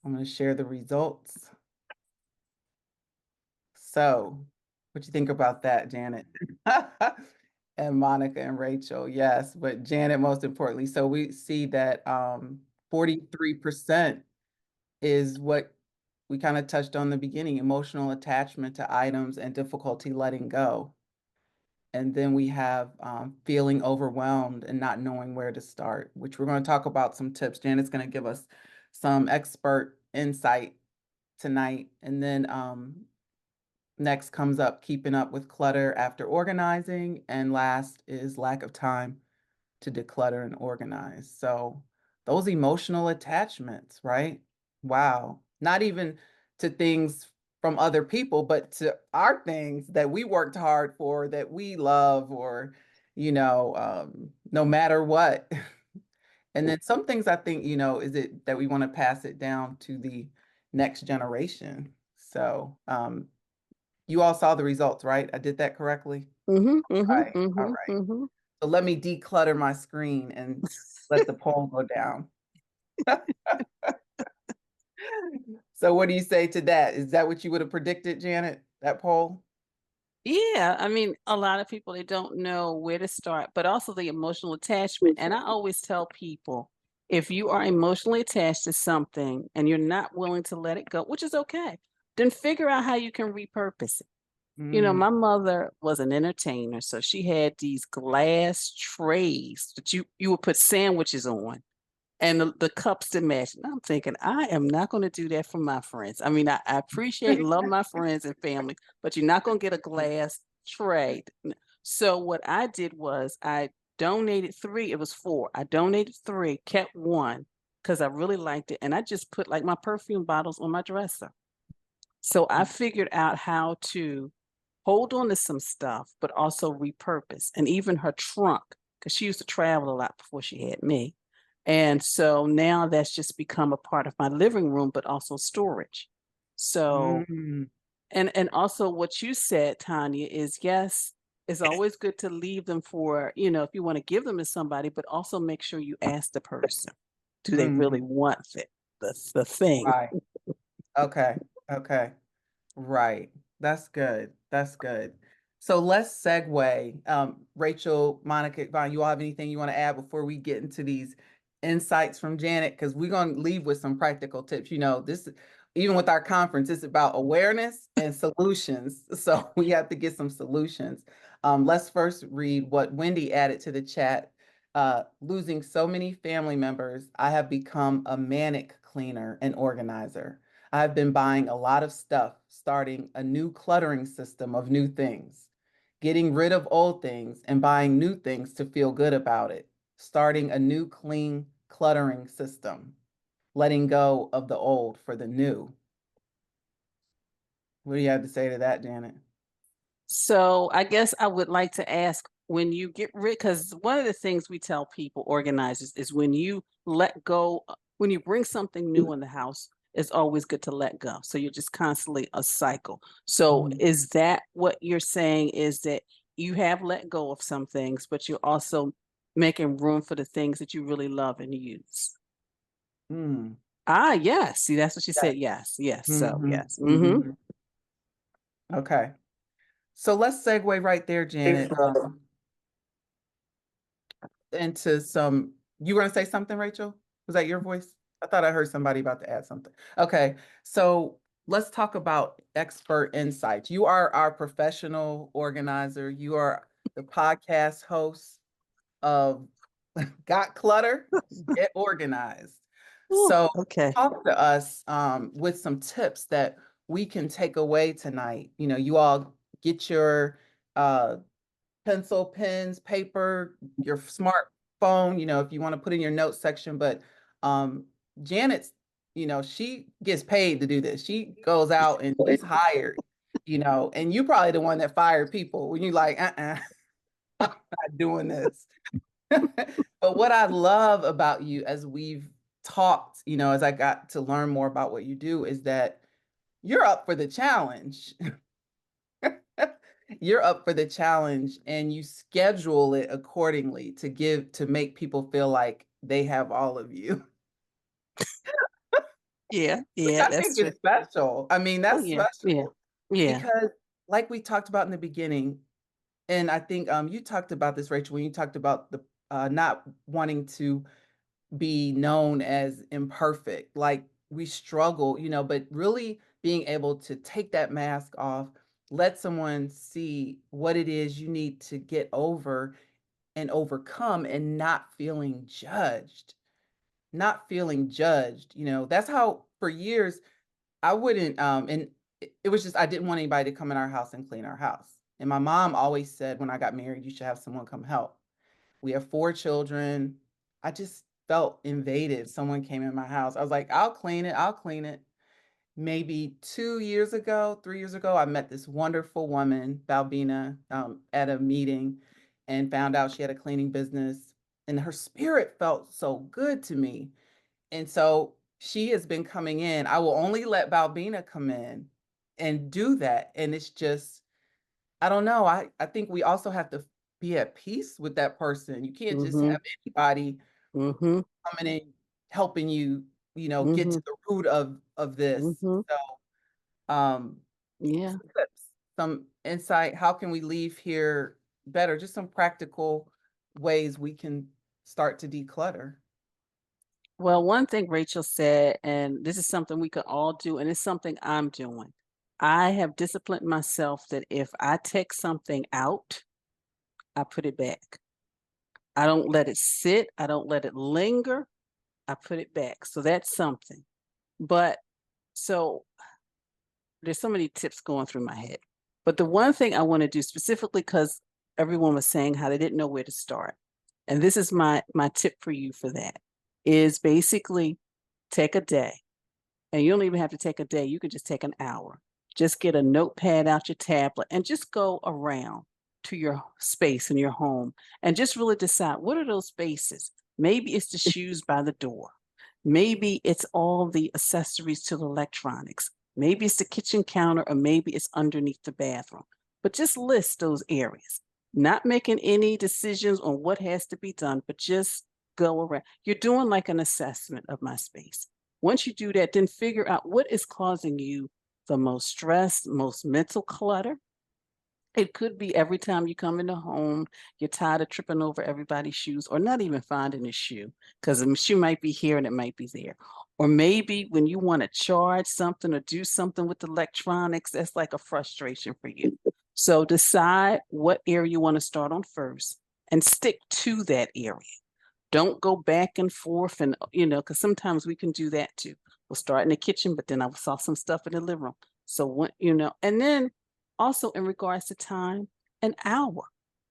I'm going to share the results. So, what you think about that, Janet? And Monica and Rachel, yes, but Janet, most importantly. So we see that 43% is what we kind of touched on in the beginning, emotional attachment to items and difficulty letting go. And then we have feeling overwhelmed and not knowing where to start, which we're going to talk about some tips. Janet's going to give us some expert insight tonight. And then next comes up keeping up with clutter after organizing. And last is lack of time to declutter and organize. So those emotional attachments, right? Wow. Not even to things from other people, but to our things that we worked hard for, that we love, or, no matter what. And then some things I think, is it that we want to pass it down to the next generation. So you all saw the results, right? I did that correctly? All right. So let me declutter my screen and let the poll go down. So what do you say to that? Is that what you would have predicted, Janet, that poll? Yeah, I mean, a lot of people, they don't know where to start, but also the emotional attachment. And I always tell people, if you are emotionally attached to something and you're not willing to let it go, which is okay, then figure out how you can repurpose it. My mother was an entertainer, so she had these glass trays that you would put sandwiches on, and the cups to match. And I'm thinking, I am not going to do that for my friends. I mean, I appreciate and love my friends and family, but you're not going to get a glass tray. So what I did was I donated 3. It was 4. I donated 3, kept 1 because I really liked it, and I just put like my perfume bottles on my dresser. So I figured out how to hold on to some stuff, but also repurpose. And even her trunk, because she used to travel a lot before she had me. And so now that's just become a part of my living room, but also storage. So, and also what you said, Tanya, is yes, it's always good to leave them for, if you want to give them to somebody, but also make sure you ask the person, do they really want the thing? Right. Okay. Okay. Right. That's good. That's good. So let's segue. Rachel, Monica, Yvonne, you all have anything you want to add before we get into these insights from Janet? Because we're going to leave with some practical tips. This, even with our conference, it's about awareness and solutions. So we have to get some solutions. Let's first read what Wendy added to the chat. Losing so many family members, I have become a manic cleaner and organizer. I've been buying a lot of stuff, starting a new cluttering system of new things, getting rid of old things and buying new things to feel good about it, starting a new clean cluttering system, letting go of the old for the new. What do you have to say to that, Janet? So I guess I would like to ask, when you get rid, because one of the things we tell people, organizers, is when you let go, when you bring something new in the house, it's always good to let go. So you're just constantly a cycle. So is that what you're saying, is that you have let go of some things, but you're also making room for the things that you really love and use? Yes. See, that's what she said. Yes. So yes. Okay. So let's segue right there, Janet, into some, you were going to say something, Rachel? Was that your voice? I thought I heard somebody about to add something. Okay. So let's talk about expert insights. You are our professional organizer. You are the podcast host of Got Clutter, Get Organized. So talk to us with some tips that we can take away tonight. You all get your pencil, pens, paper, your smartphone, if you want to put in your notes section. But Janet's, she gets paid to do this. She goes out and she's hired, and you probably the one that fired people when you like, I'm not doing this. But what I love about you as we've talked, as I got to learn more about what you do, is that you're up for the challenge. You're up for the challenge and you schedule it accordingly to make people feel like they have all of you. Yeah, Which yeah, I that's think true. is special. I mean, Oh that's yeah, yeah, special yeah. because like we talked about in the beginning, and I think you talked about this, Rachel, when you talked about the not wanting to be known as imperfect. Like we struggle, but really being able to take that mask off, let someone see what it is you need to get over and overcome and not feeling judged. Not feeling judged. That's how for years I wouldn't and it was just I didn't want anybody to come in our house and clean our house. And my mom always said when I got married, you should have someone come help. We have 4 children. I just felt invaded. Someone came in my house. I was like, I'll clean it. I'll clean it. Maybe 2 years ago, 3 years ago, I met this wonderful woman, Balbina, at a meeting and found out she had a cleaning business. And her spirit felt so good to me. And so she has been coming in. I will only let Balbina come in and do that. And it's just, I don't know. I think we also have to be at peace with that person. You can't just Mm-hmm. have anybody Mm-hmm. coming in helping you, get Mm-hmm. to the root of this. Mm-hmm. So, Yeah. some tips, some insight. How can we leave here better? Just some practical ways we can start to declutter. Well, one thing Rachel said, and this is something we could all do, and it's something I'm doing. I have disciplined myself that if I take something out, I put it back. I don't let it sit. I don't let it linger. I put it back. So that's something. But so there's so many tips going through my head. But the one thing I want to do specifically, because everyone was saying how they didn't know where to start. And this is my tip for you for that, is basically take a day. And you don't even have to take a day. You could just take an hour. Just get a notepad out your tablet and just go around to your space in your home and just really decide what are those spaces. Maybe it's the shoes by the door. Maybe it's all the accessories to the electronics. Maybe it's the kitchen counter, or maybe it's underneath the bathroom. But just list those areas, not making any decisions on what has to be done, but just go around. You're doing like an assessment of my space. Once you do that, then figure out what is causing you the most stress, most mental clutter. It could be every time you come in the home, you're tired of tripping over everybody's shoes or not even finding a shoe because the shoe might be here and it might be there. Or maybe when you want to charge something or do something with electronics, that's like a frustration for you. So decide what area you want to start on first and stick to that area. Don't go back and forth and, because sometimes we can do that too. We'll start in the kitchen, but then I saw some stuff in the living room. So what, and then also in regards to time, an hour.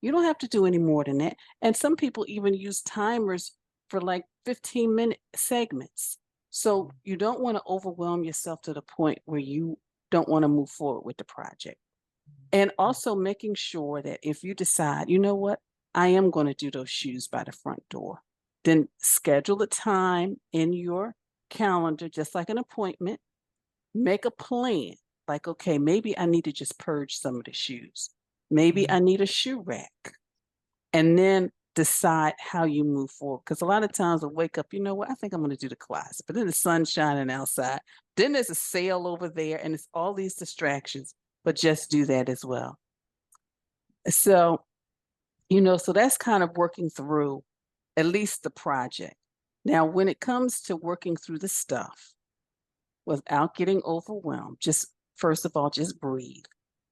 You don't have to do any more than that. And some people even use timers for like 15-minute segments. So you don't want to overwhelm yourself to the point where you don't want to move forward with the project. And also making sure that if you decide, you know what, I am going to do those shoes by the front door, then schedule a time in your calendar, just like an appointment. Make a plan. Like, okay, maybe I need to just purge some of the shoes. Maybe I need a shoe rack. And then decide how you move forward. Because a lot of times I wake up, you know what, I think I'm going to do the closet. But then the sun's shining outside. Then there's a sale over there and it's all these distractions. But just do that as well. So, so that's kind of working through at least the project. Now, when it comes to working through the stuff without getting overwhelmed, just first of all, just breathe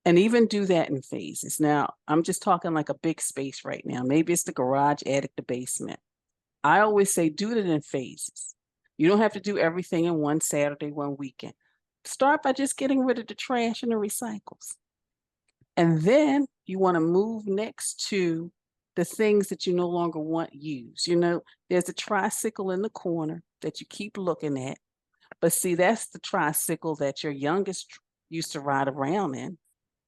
and even do that in phases. Now, I'm just talking like a big space right now. Maybe it's the garage, attic, the basement. I always say do it in phases. You don't have to do everything in one Saturday, one weekend. Start by just getting rid of the trash and the recycles. And then you want to move next to the things that you no longer want used. There's a tricycle in the corner that you keep looking at. But see, that's the tricycle that your youngest used to ride around in.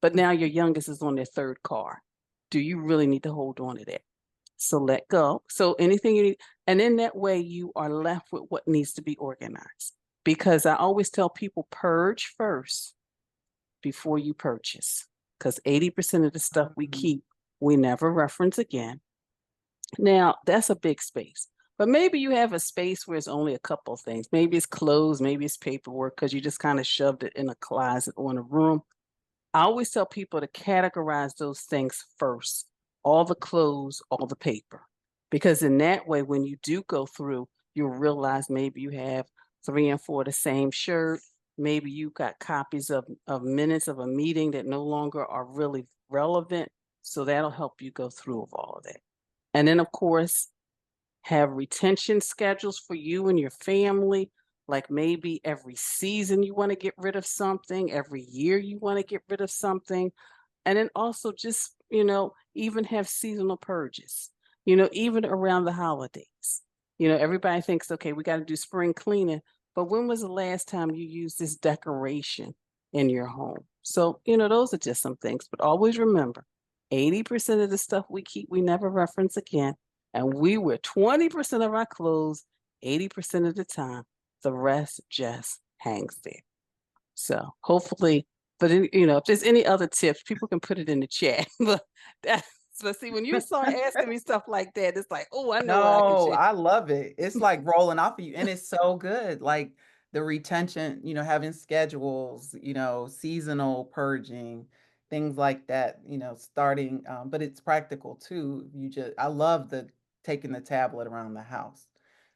But now your youngest is on their third car. Do you really need to hold on to that? So let go. So anything you need, and in that way, you are left with what needs to be organized. Because I always tell people purge first before you purchase. Because 80% of the stuff we keep, we never reference again. Now, that's a big space. But maybe you have a space where it's only a couple of things. Maybe it's clothes, maybe it's paperwork, because you just kind of shoved it in a closet or in a room. I always tell people to categorize those things first, all the clothes, all the paper, because in that way, when you do go through, you'll realize maybe you have 3 and 4 the same shirt. Maybe you got copies of minutes of a meeting that no longer are really relevant. So that'll help you go through of all of that. And then, of course, have retention schedules for you and your family. Like maybe every season you want to get rid of something, every year you want to get rid of something. And then also just, even have seasonal purges, even around the holidays. Everybody thinks, okay, we got to do spring cleaning. But when was the last time you used this decoration in your home? So, those are just some things. But always remember, 80% of the stuff we keep, we never reference again. And we wear 20% of our clothes 80% of the time. The rest just hangs there. So hopefully, but if there's any other tips, people can put it in the chat. But see, when you start asking me stuff like that, it's like, oh, I know what I can No, share. I love it. It's like rolling off of you, and it's so good. Like the retention, having schedules, seasonal purging, things like that, starting, but it's practical too. I love the taking the tablet around the house.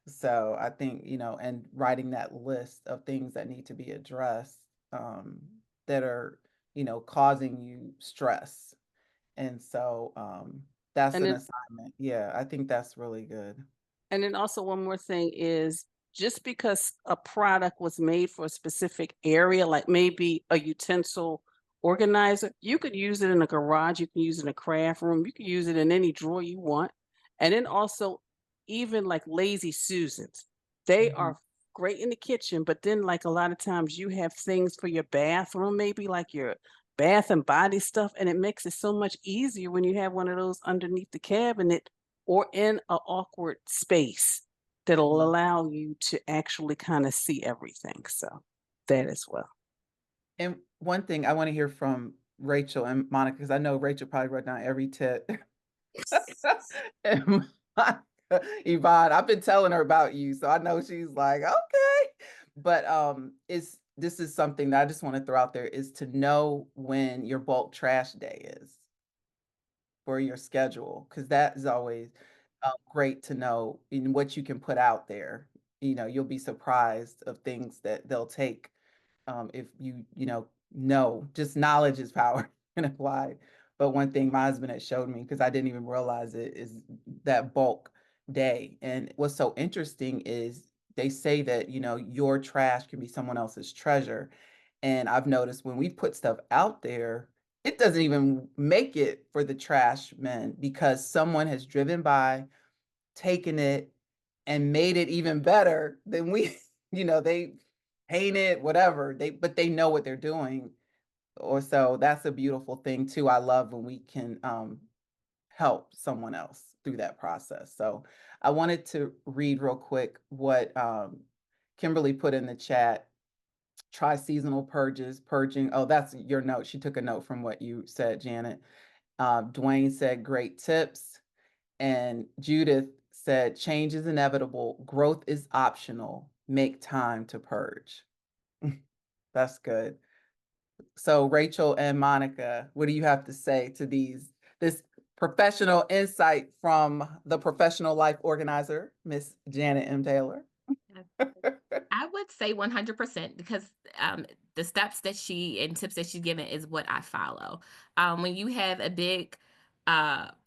So I think, and writing that list of things that need to be addressed, that are, causing you stress. And so, that's And an then, assignment. Yeah, I think that's really good. and then also one more thing is just because a product was made for a specific area, like maybe a utensil organizer, you could use it in a garage, you can use it in a craft room, you can use it in any drawer you want. And then also even like lazy Susans, they Mhm. are great in the kitchen, but then like a lot of times you have things for your bathroom, maybe like your bath and body stuff, and it makes it so much easier when you have one of those underneath the cabinet or in an awkward space that'll Mhm. allow you to actually kind of see everything. So that as well. And one thing I want to hear from Rachel and Monica, because I know Rachel probably wrote down every tip. And Monica, Yvonne, I've been telling her about you, so I know she's like, okay. But this is something that I just want to throw out there is to know when your bulk trash day is for your schedule, because that is always great to know in what you can put out there. You'll be surprised of things that they'll take, if know just knowledge is power and apply. But one thing my husband had showed me, because I didn't even realize it, is that bulk day. And what's so interesting is they say that, your trash can be someone else's treasure. And I've noticed when we put stuff out there, it doesn't even make it for the trash men because someone has driven by, taken it, and made it even better than we, they paint it, whatever. But they know what they're doing. Or so that's a beautiful thing too. I love when we can help someone else through that process. So I wanted to read real quick what Kimberly put in the chat. Try seasonal purging. Oh, that's your note. She took a note from what you said, Janet. Dwayne said, great tips. And Judith said, change is inevitable. Growth is optional. Make time to purge. That's good. So Rachel and Monica, what do you have to say to this professional insight from the professional life organizer, Miss Janet M. Taylor? I would say 100% because the steps that she and tips that she's given is what I follow. When you have a big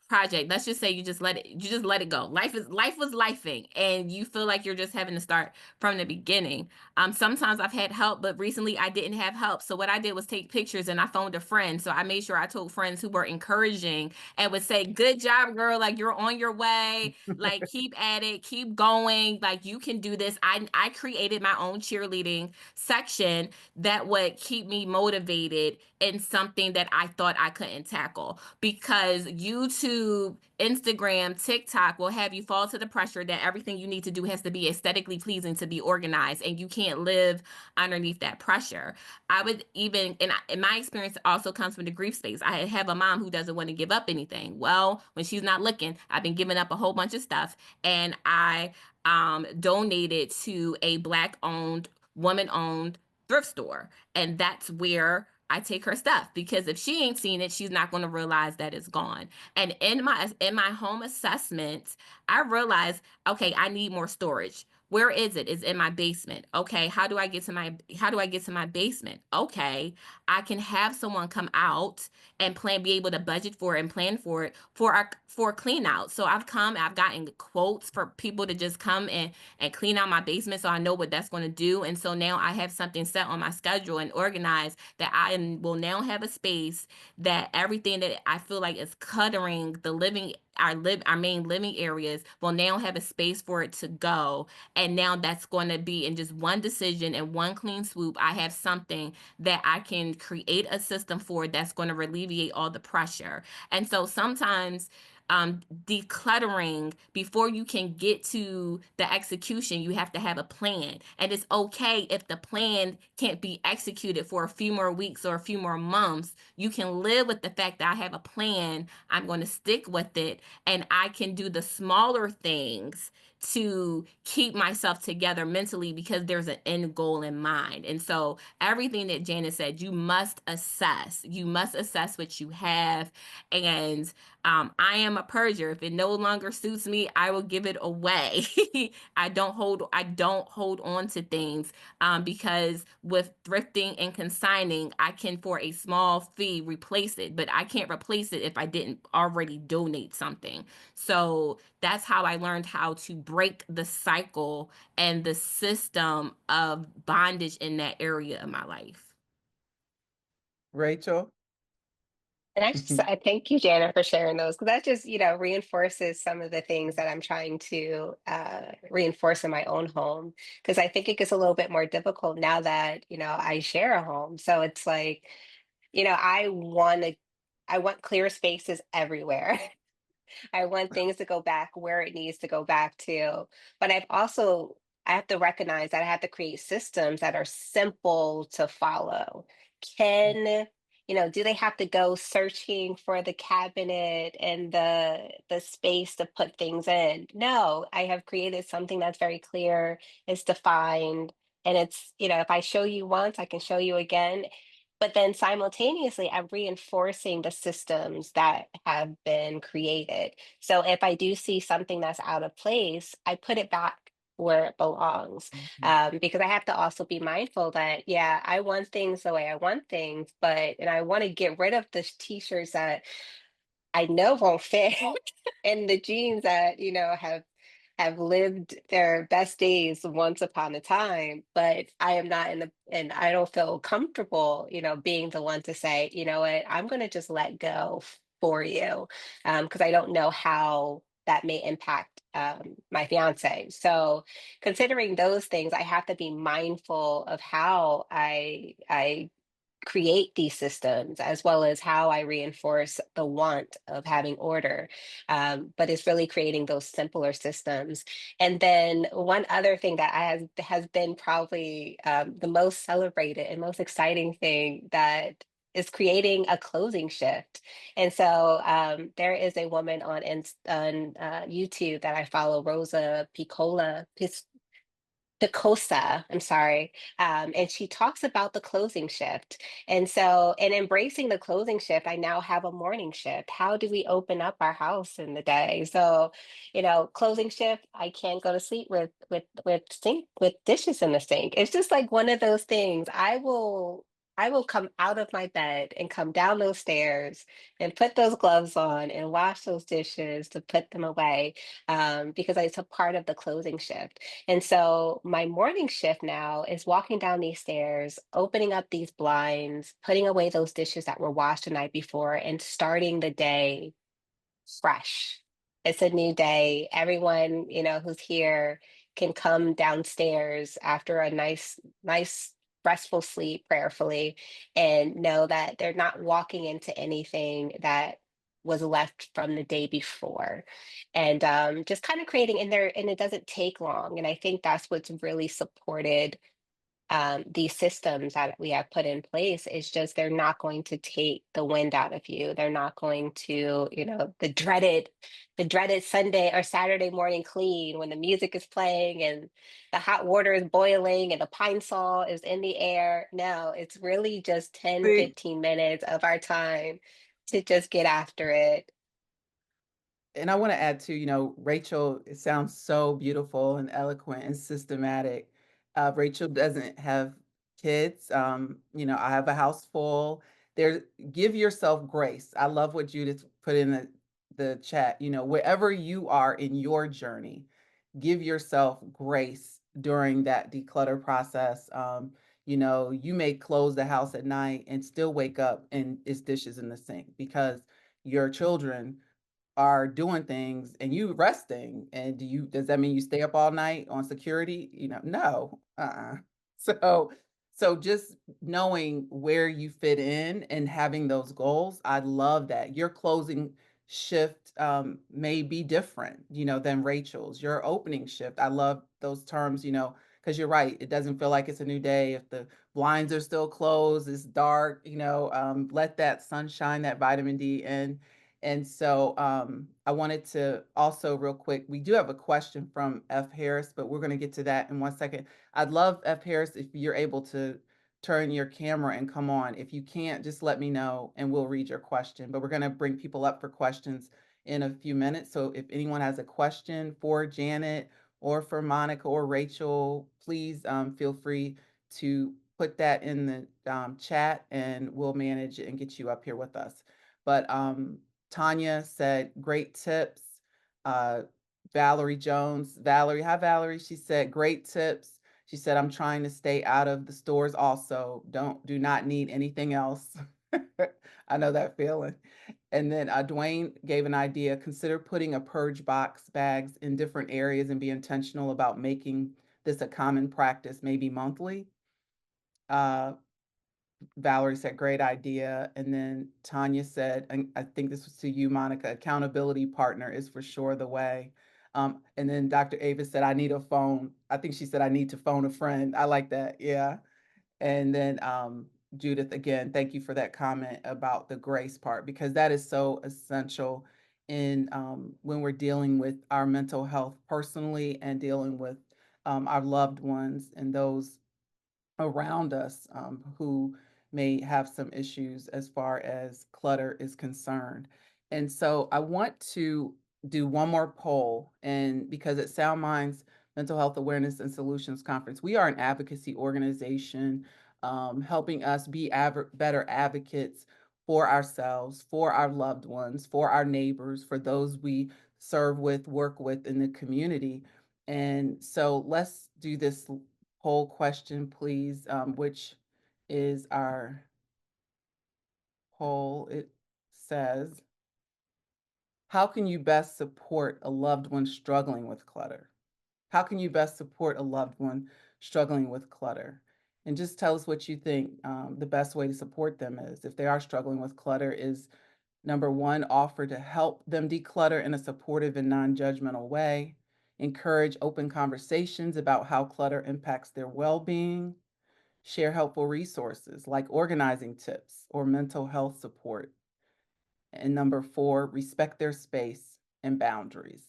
project, let's just say you just let it go. Life was lifing, and you feel like you're just having to start from the beginning. Sometimes I've had help, but recently I didn't have help. So what I did was take pictures and I phoned a friend. So I made sure I told friends who were encouraging and would say, "Good job, girl! Like you're on your way. Like keep at it, keep going. Like you can do this." I created my own cheerleading section that would keep me motivated in something that I thought I couldn't tackle, because YouTube YouTube, Instagram, TikTok will have you fall to the pressure that everything you need to do has to be aesthetically pleasing to be organized, and you can't live underneath that pressure. I would even, in my experience, it also comes from the grief space. I have a mom who doesn't want to give up anything. Well, when she's not looking, I've been giving up a whole bunch of stuff, and I donated to a Black-owned, woman-owned thrift store, and that's where I take her stuff, because if she ain't seen it, she's not going to realize that it's gone. And in my home assessment, I realized, okay, I need more storage. Where is it? It's in my basement. Okay, how do I get to my basement? Okay, I can have someone come out and be able to budget for it and plan for it for clean out. So I've gotten quotes for people to just come and clean out my basement, so I know what that's going to do. And so now I have something set on my schedule and organized, that I will now have a space that everything that I feel like is cluttering our main living areas will now have a space for it to go. And now that's going to be in just one decision and one clean swoop. I have something that I can create a system for that's going to alleviate all the pressure. And so sometimes decluttering, before you can get to the execution, you have to have a plan. And it's okay if the plan can't be executed for a few more weeks or a few more months. You can live with the fact that I have a plan, I'm going to stick with it, and I can do the smaller things to keep myself together mentally, because there's an end goal in mind. And so everything that Janice said, you must assess what you have. And I am a purger. If it no longer suits me, I will give it away. I don't hold on to things, because with thrifting and consigning, I can, for a small fee, replace it, but I can't replace it if I didn't already donate something. So that's how I learned how to break the cycle and the system of bondage in that area of my life. Rachel? And I thank you, Jana, for sharing those, because that just, reinforces some of the things that I'm trying to reinforce in my own home. Because I think it gets a little bit more difficult now that, I share a home. So it's like, I want clear spaces everywhere. I want things to go back where it needs to go back to. But I have to recognize that I have to create systems that are simple to follow. Do they have to go searching for the cabinet and the space to put things in? No, I have created something that's very clear, it's defined, and it's, if I show you once, I can show you again. But then simultaneously, I'm reinforcing the systems that have been created. So if I do see something that's out of place, I put it back where it belongs. Because I have to also be mindful that, yeah, I want things the way I want things, and I want to get rid of the t-shirts that I know won't fit and the jeans that, have lived their best days once upon a time, but I am not and I don't feel comfortable, being the one to say, you know what, I'm going to just let go for you, because I don't know how that may impact my fiance. So considering those things, I have to be mindful of how I create these systems, as well as how I reinforce the want of having order. But it's really creating those simpler systems. And then one other thing that has been probably the most celebrated and most exciting thing that is creating a closing shift. And so there is a woman on YouTube that I follow, Rosa Picosa, I'm sorry. And she talks about the closing shift. And so, in embracing the closing shift, I now have a morning shift. How do we open up our house in the day? So, closing shift, I can't go to sleep with dishes in the sink. It's just like one of those things. I will come out of my bed and come down those stairs and put those gloves on and wash those dishes to put them away, because it's a part of the closing shift. And so my morning shift now is walking down these stairs, opening up these blinds, putting away those dishes that were washed the night before, and starting the day fresh. It's a new day. Everyone, who's here can come downstairs after a nice restful sleep prayerfully, and know that they're not walking into anything that was left from the day before, and just kind of creating in there. And it doesn't take long, and I think that's what's really supported these systems that we have put in place. Is just they're not going to take the wind out of you. They're not going to, the dreaded Sunday or Saturday morning clean when the music is playing and the hot water is boiling and the pine sol is in the air. No, it's really just 10, See, 15 minutes of our time to just get after it. and I want to add too, Rachel, it sounds so beautiful and eloquent and systematic. Rachel doesn't have kids. I have a house full. There, give yourself grace. I love what Judith put in the chat. Wherever you are in your journey, give yourself grace during that declutter process. You may close the house at night and still wake up and it's dishes in the sink because your children are doing things and you resting. And does that mean you stay up all night on security? No. So just knowing where you fit in and having those goals, I love that. Your closing shift may be different, than Rachel's. Your opening shift. I love those terms, because you're right. It doesn't feel like it's a new day. If the blinds are still closed, it's dark, let that sunshine, that vitamin D in. And so I wanted to also real quick, we do have a question from F. Harris, but we're going to get to that in 1 second. I'd love, F. Harris, if you're able to turn your camera and come on. If you can't, just let me know and we'll read your question. But we're going to bring people up for questions in a few minutes. So if anyone has a question for Janet or for Monica or Rachel, please feel free to put that in the chat and we'll manage it and get you up here with us. But Tanya said, great tips. Valerie Jones, hi Valerie. She said, great tips. She said, I'm trying to stay out of the stores also. Do not need anything else. I know that feeling. And then Dwayne gave an idea. Consider putting a purge box bags in different areas and be intentional about making this a common practice, maybe monthly. Valerie said, great idea. And then Tanya said, and I think this was to you, Monica, accountability partner is for sure the way. And then Dr. Ava said, I need a phone. I think she said, I need to phone a friend. I like that. Yeah. And then Judith, again, thank you for that comment about the grace part, because that is so essential in when we're dealing with our mental health personally and dealing with our loved ones and those around us who may have some issues as far as clutter is concerned. And so I want to do one more poll, and because at SoundMinds Mental Health Awareness and Solutions Conference, we are an advocacy organization helping us be better advocates for ourselves, for our loved ones, for our neighbors, for those we serve with, work with in the community. And so let's do this poll question, please, which is our poll. It says, how can you best support a loved one struggling with clutter? How can you best support a loved one struggling with clutter? And just tell us what you think the best way to support them is. If they are struggling with clutter, is number one, offer to help them declutter in a supportive and non-judgmental way. Encourage open conversations about how clutter impacts their well-being. Share helpful resources like organizing tips or mental health support. And number four, respect their space and boundaries.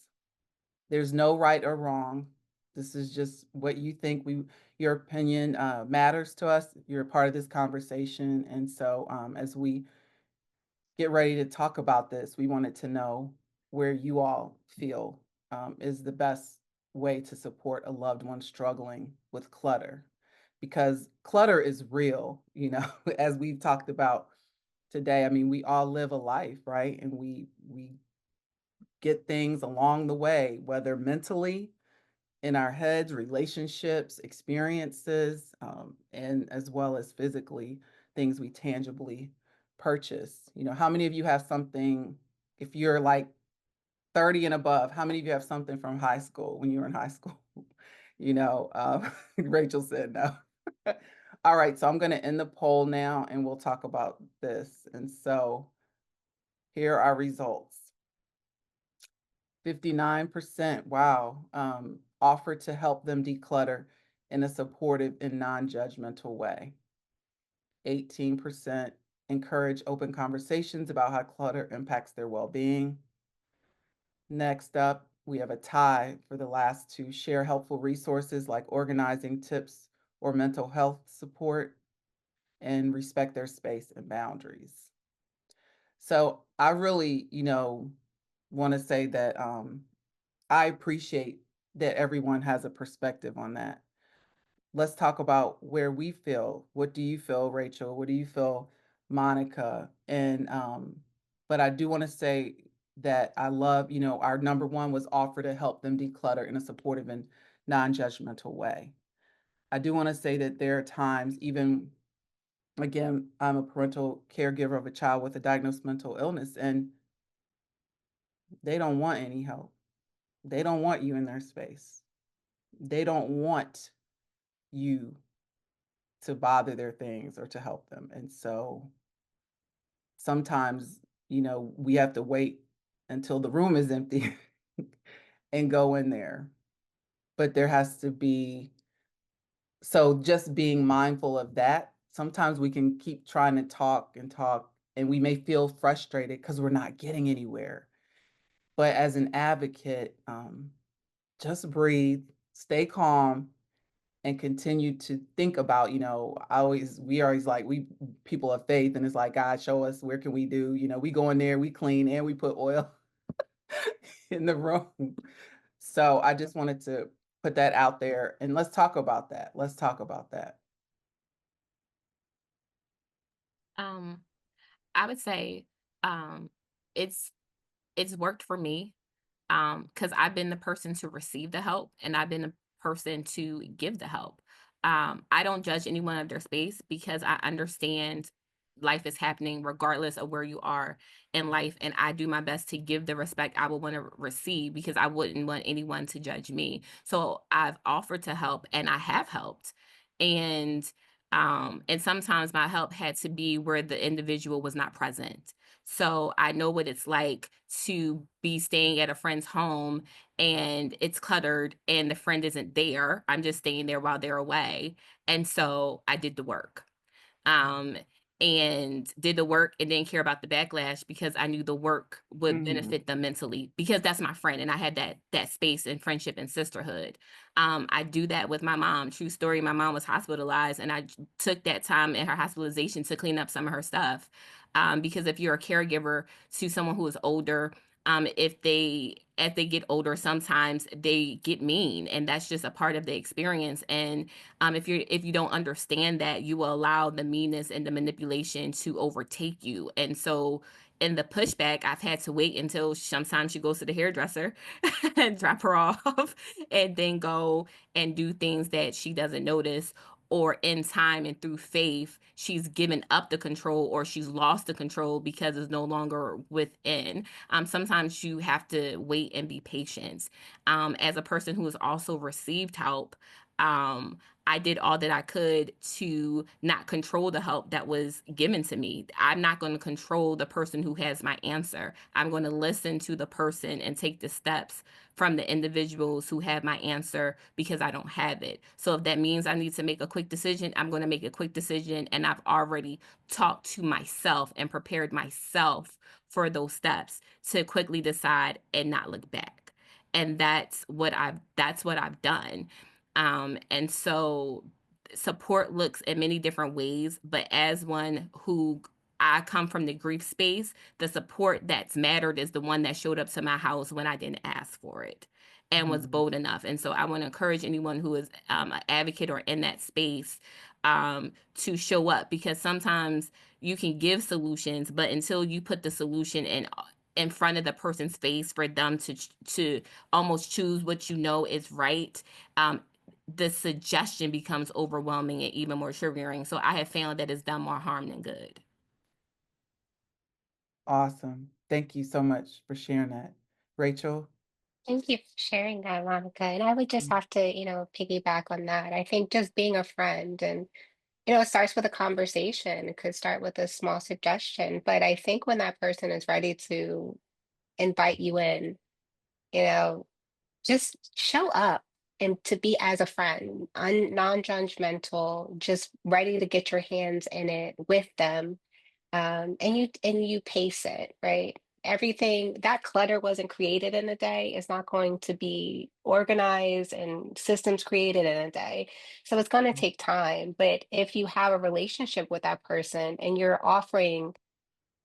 There's no right or wrong. This is just what you think. Your opinion matters to us. You're a part of this conversation. And so as we get ready to talk about this, we wanted to know where you all feel is the best way to support a loved one struggling with clutter. Because clutter is real, as we've talked about today. I mean, we all live a life, right? And we get things along the way, whether mentally, in our heads, relationships, experiences, and as well as physically, things we tangibly purchase. How many of you have something, if you're like 30 and above, how many of you have something from high school when you were in high school? Rachel said no. All right, so I'm going to end the poll now and we'll talk about this. And so Here are results. 59%, wow, offered to help them declutter in a supportive and non-judgmental way. 18% encourage open conversations about how clutter impacts their well-being. Next up, we have a tie for the last two. Share helpful resources like organizing tips or mental health support, and respect their space and boundaries. So I really, want to say that I appreciate that everyone has a perspective on that. Let's talk about where we feel. What do you feel, Rachel? What do you feel, Monica? And but I do want to say that I love, our number one was offer to help them declutter in a supportive and non-judgmental way. I do want to say that there are times, even again, I'm a parental caregiver of a child with a diagnosed mental illness, and they don't want any help. They don't want you in their space. They don't want you to bother their things or to help them. And so sometimes, we have to wait until the room is empty and go in there. But there has to be, so just being mindful of that. Sometimes we can keep trying to talk and talk, and we may feel frustrated because we're not getting anywhere. But as an advocate, just breathe, stay calm, and continue to think about, we always like, we people of faith, and it's like, God, show us, where can we do, we go in there, we clean, and we put oil in the room. So I just wanted to put that out there, and let's talk about that. Let's talk about that. Um, I would say um, it's it's worked for me because I've been the person to receive the help and I've been the person to give the help. I don't judge anyone of their space because I understand life is happening regardless of where you are in life. And I do my best to give the respect I would want to receive because I wouldn't want anyone to judge me. So I've offered to help and I have helped. And sometimes my help had to be where the individual was not present. So I know what it's like to be staying at a friend's home and it's cluttered and the friend isn't there. I'm just staying there while they're away. And so I did the work. Um, and did the work and didn't care about the backlash because I knew the work would benefit them mentally because that's my friend and I had that space and friendship and sisterhood. I do that with my mom. True story, my mom was hospitalized and I took that time in her hospitalization to clean up some of her stuff. Because if you're a caregiver to someone who is older, if they as they get older, sometimes they get mean, and that's just a part of the experience. And if you don't understand that, you will allow the meanness and the manipulation to overtake you. And so in the pushback, I've had to wait until sometimes she goes to the hairdresser and drop her off and then go and do things that she doesn't notice. Or in time and through faith, she's given up the control or she's lost the control because it's no longer within. Sometimes you have to wait and be patient. As a person who has also received help, I did all that I could to not control the help that was given to me. I'm not going to control the person who has my answer. I'm going to listen to the person and take the steps from the individuals who have my answer because I don't have it. So if that means I need to make a quick decision, I'm going to make a quick decision. And I've already talked to myself and prepared myself for those steps to quickly decide and not look back. And that's what I've done. And so support looks in many different ways, but as one who I come from the grief space, the support that's mattered is the one that showed up to my house when I didn't ask for it and was bold enough. And so I want to encourage anyone who is an advocate or in that space to show up because sometimes you can give solutions, but until you put the solution in front of the person's face for them to almost choose what you know is right, the suggestion becomes overwhelming and even more triggering. So I have found that it's done more harm than good. Awesome. Thank you so much for sharing that. Rachel? Thank you for sharing that, Monica. And I would just have to, piggyback on that. I think just being a friend and it starts with a conversation. It could start with a small suggestion, but I think when that person is ready to invite you in, you know, just show up and to be as a friend, non-judgmental, just ready to get your hands in it with them. And you pace it, right? Everything that clutter wasn't created in a day is not going to be organized and systems created in a day. So it's going to take time. But if you have a relationship with that person and you're offering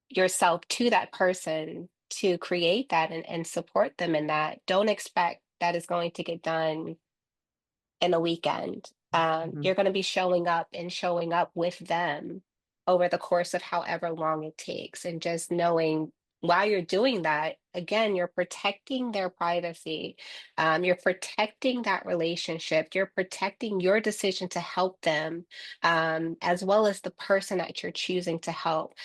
yourself to that person to create that and support them in that, don't expect that is going to get done in a weekend. Mhm. You're going to be showing up with them over the course of however long it takes. And just knowing while you're doing that, again, you're protecting their privacy. You're protecting that relationship. You're protecting your decision to help them, as well as the person that you're choosing to help.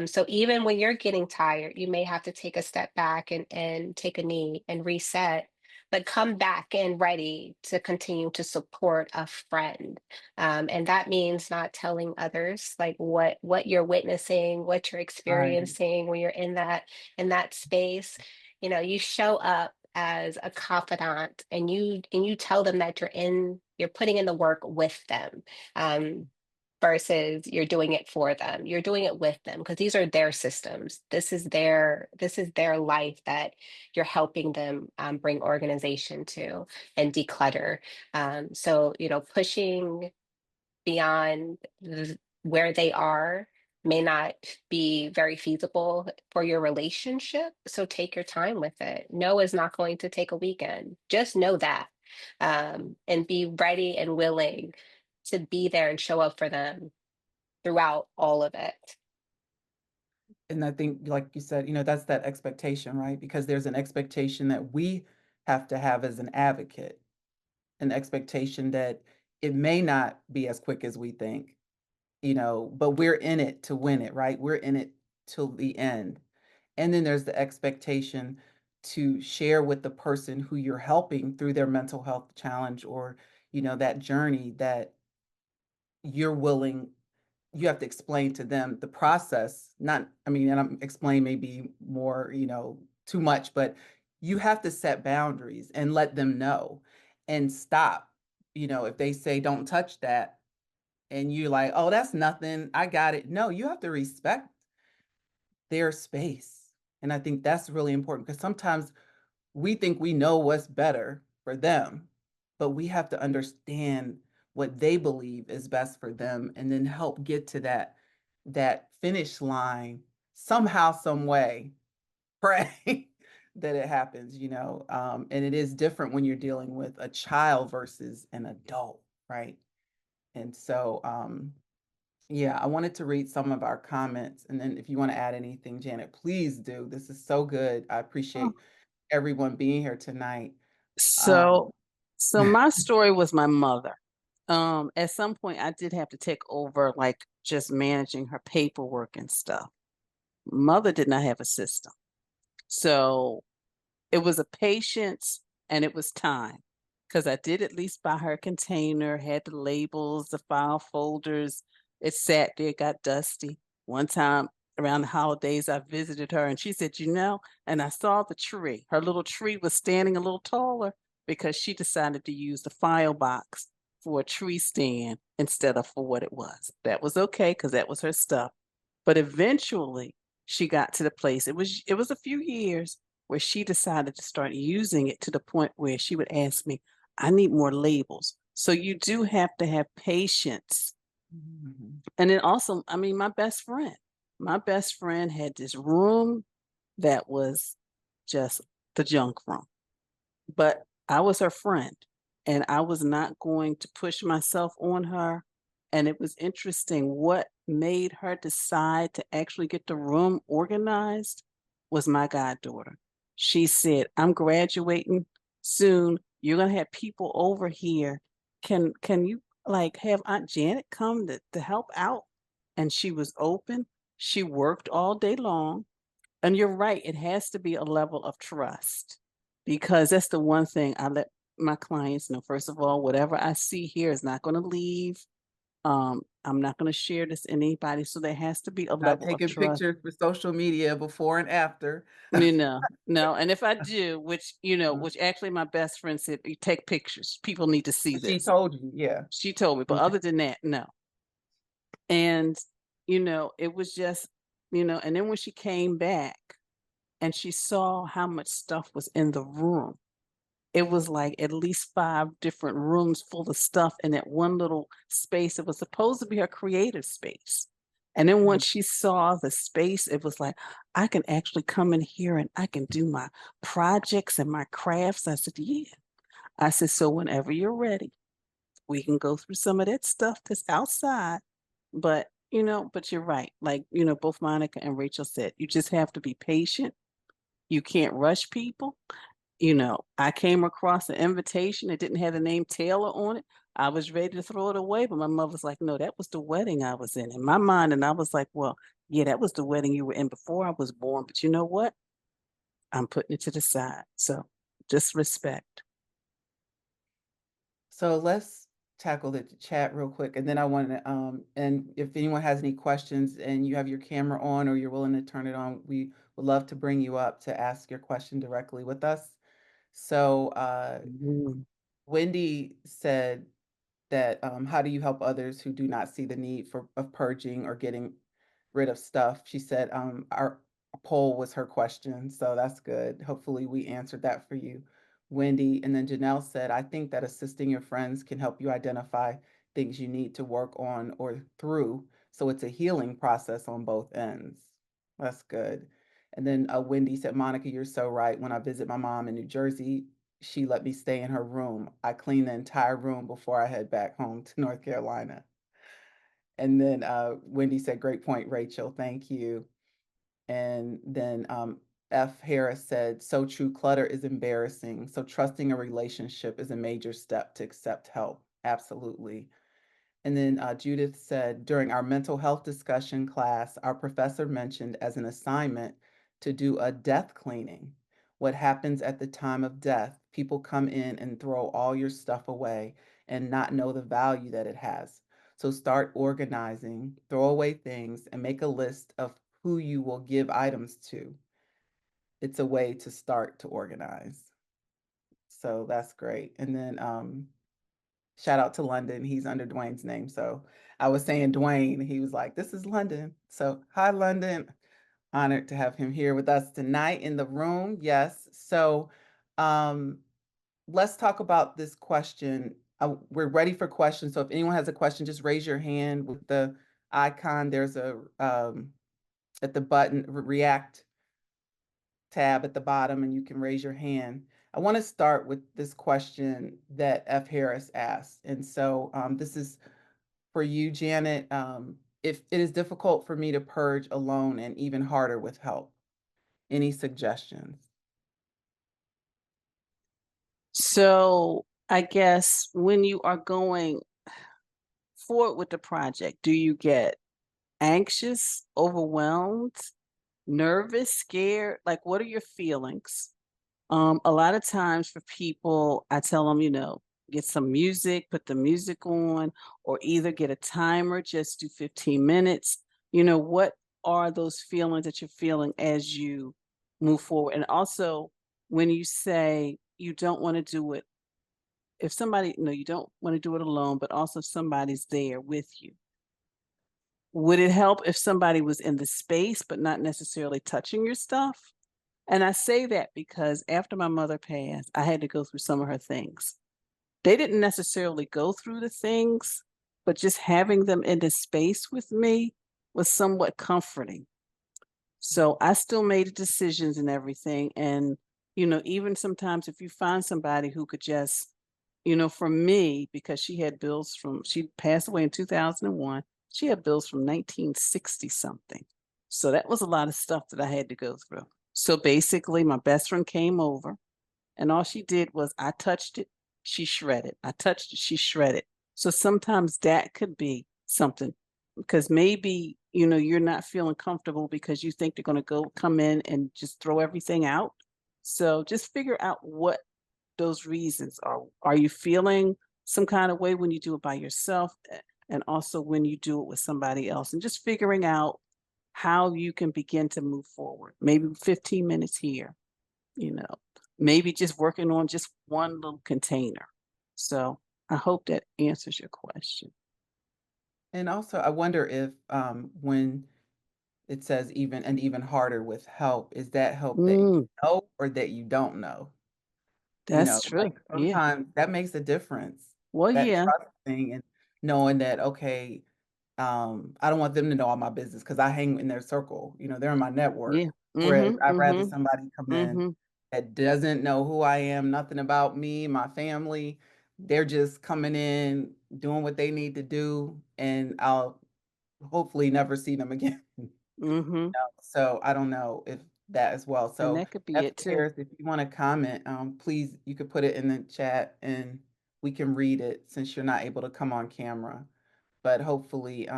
So even when you're getting tired, you may have to take a step back and take a knee and reset, but come back and ready to continue to support a friend. And that means not telling others like what you're witnessing, what you're Right. experiencing when you're in that space. You show up as a confidant, and you tell them that you're putting in the work with them. Um, versus you're doing it for them. You're doing it with them because these are their systems. This is their life that you're helping them bring organization to and declutter. So pushing beyond where they are may not be very feasible for your relationship. So take your time with it. No is not going to take a weekend. Just know that, and be ready and willing to be there and show up for them throughout all of it. And I think, like you said, that's that expectation, right? Because there's an expectation that we have to have as an advocate, an expectation that it may not be as quick as we think, but we're in it to win it, right? We're in it till the end. And then there's the expectation to share with the person who you're helping through their mental health challenge or, that journey that you're willing you have to explain to them the process, not, I mean, and I'm explain maybe more, too much, but you have to set boundaries and let them know and stop. If they say, don't touch that, and you're like, oh, that's nothing, I got it. No, you have to respect their space. And I think that's really important because sometimes we think we know what's better for them, but we have to understand what they believe is best for them and then help get to that finish line somehow, some way. Pray that it happens, and it is different when you're dealing with a child versus an adult, right? And so, yeah, I wanted to read some of our comments, and then if you want to add anything, Janet, please do. This is so good. I Oh. appreciate everyone being here tonight. Um, So, so my story was my mother. At some point, I did have to take over, like just managing her paperwork and stuff. Mother did not have a system. So it was a patience and it was time because I did at least buy her a container, had the labels, the file folders. It sat there, got dusty. One time around the holidays, I visited her and she said, and I saw the tree. Her little tree was standing a little taller because she decided to use the file box for a tree stand instead of for what it was. That was okay because that was her stuff. But eventually she got to the place. It was a few years where she decided to start using it to the point where she would ask me, I need more labels. So you do have to have patience. mhm. And then also, I mean, my best friend had this room that was just the junk room, but I was her friend and I was not going to push myself on her. And it was interesting what made her decide to actually get the room organized was my goddaughter. She said, I'm graduating soon. You're gonna have people over here. Can you like have Aunt Janet come to help out? And she was open. She worked all day long. And you're right, it has to be a level of trust because that's the one thing I let my clients know. First of all, whatever I see here is not going to leave. I'm not going to share this to anybody. So there has to be a Not level of taking trust. pictures for social media before and after. No. And if I do, which, which actually my best friend said, you take pictures. People need to see She this. told you, yeah. She told me, but other than that, no. And, it was just, and then when she came back and she saw how much stuff was in the room, it was like at least 5 different rooms full of stuff in that one little space. It was supposed to be her creative space. And then once she saw the space, it was like, I can actually come in here and I can do my projects and my crafts. I said, yeah. I said, so whenever you're ready, we can go through some of that stuff that's outside. But, but you're right. Like, both Monica and Rachel said, you just have to be patient. You can't rush people. I came across an invitation that didn't have the name Taylor on it. I was ready to throw it away, but my mother's like, no, that was the wedding I was in my mind. And I was like, well, yeah, that was the wedding you were in before I was born. But you know what? I'm putting it to the side. So just respect. So let's tackle the chat real quick. And then I want to, and if anyone has any questions and you have your camera on or you're willing to turn it on, we would love to bring you up to ask your question directly with us. So Wendy said that how do you help others who do not see the need of purging or getting rid of stuff? She said our poll was her question, so that's good. Hopefully we answered that for you, Wendy. And then Janelle said, I think that assisting your friends can help you identify things you need to work on or through, so it's a healing process on both ends. That's good. And then Wendy said, Monica, you're so right. When I visit my mom in New Jersey, she let me stay in her room. I cleaned the entire room before I head back home to North Carolina. And then Wendy said, great point, Rachel. Thank you. And then F. Harris said, so true, clutter is embarrassing. So trusting a relationship is a major step to accept help. Absolutely. And then Judith said, during our mental health discussion class, our professor mentioned as an assignment to do a death cleaning. What happens at the time of death? People come in and throw all your stuff away and not know the value that it has. So start organizing, throw away things, and make a list of who you will give items to. It's a way to start to organize. So that's great. And then shout out to London. He's under Dwayne's name. So I was saying Dwayne. He was like, this is London. So hi, London. Honored to have him here with us tonight in the room. Yes. So let's talk about this question. We're ready for questions. So if anyone has a question, just raise your hand with the icon. There's a at the button react tab at the bottom, and you can raise your hand. I want to start with this question that F. Harris asked. And so this is for you, Janet. If it is difficult for me to purge alone and even harder with help, any suggestions? So I guess when you are going forward with the project, do you get anxious, overwhelmed, nervous, scared? Like, what are your feelings? A lot of times for people, I tell them, get some music, put the music on, or either get a timer, just do 15 minutes. What are those feelings that you're feeling as you move forward? And also, when you say you don't want to do it, if somebody, you don't want to do it alone, but also if somebody's there with you, would it help if somebody was in the space, but not necessarily touching your stuff? And I say that because after my mother passed, I had to go through some of her things. They didn't necessarily go through the things, but just having them in the space with me was somewhat comforting. So I still made decisions and everything. And, even sometimes if you find somebody who could just, for me, because she passed away in 2001, she had bills from 1960 something. So that was a lot of stuff that I had to go through. So basically, my best friend came over, and all she did was I touched it, she shredded. I touched it, she shredded. So sometimes that could be something, because maybe, you're not feeling comfortable because you think they're going to come in and just throw everything out. So just figure out what those reasons are. Are you feeling some kind of way when you do it by yourself? and also when you do it with somebody else, and just figuring out how you can begin to move forward. Maybe 15 minutes here, you know, maybe just working on just one little container. So I hope that answers your question. And also, I wonder if when it says even harder with help, is that help that you Mm, know or that you don't know? that's Like true. Yeah. sometimes that makes a difference. Well, That yeah. trust thing and knowing that, okay, I don't want them to know all my business because I hang in their circle, they're in my network. Yeah. Whereas Mhm. I'd rather Mhm. somebody come in Mhm. that doesn't know who I am, nothing about me, my family. They're just coming in, doing what they need to do, and I'll hopefully never see them again. Mhm. So I don't know if that as well. And So that could be it too. Harris, if you want to comment, please you could put it in the chat and we can read it since you're not able to come on camera. But hopefully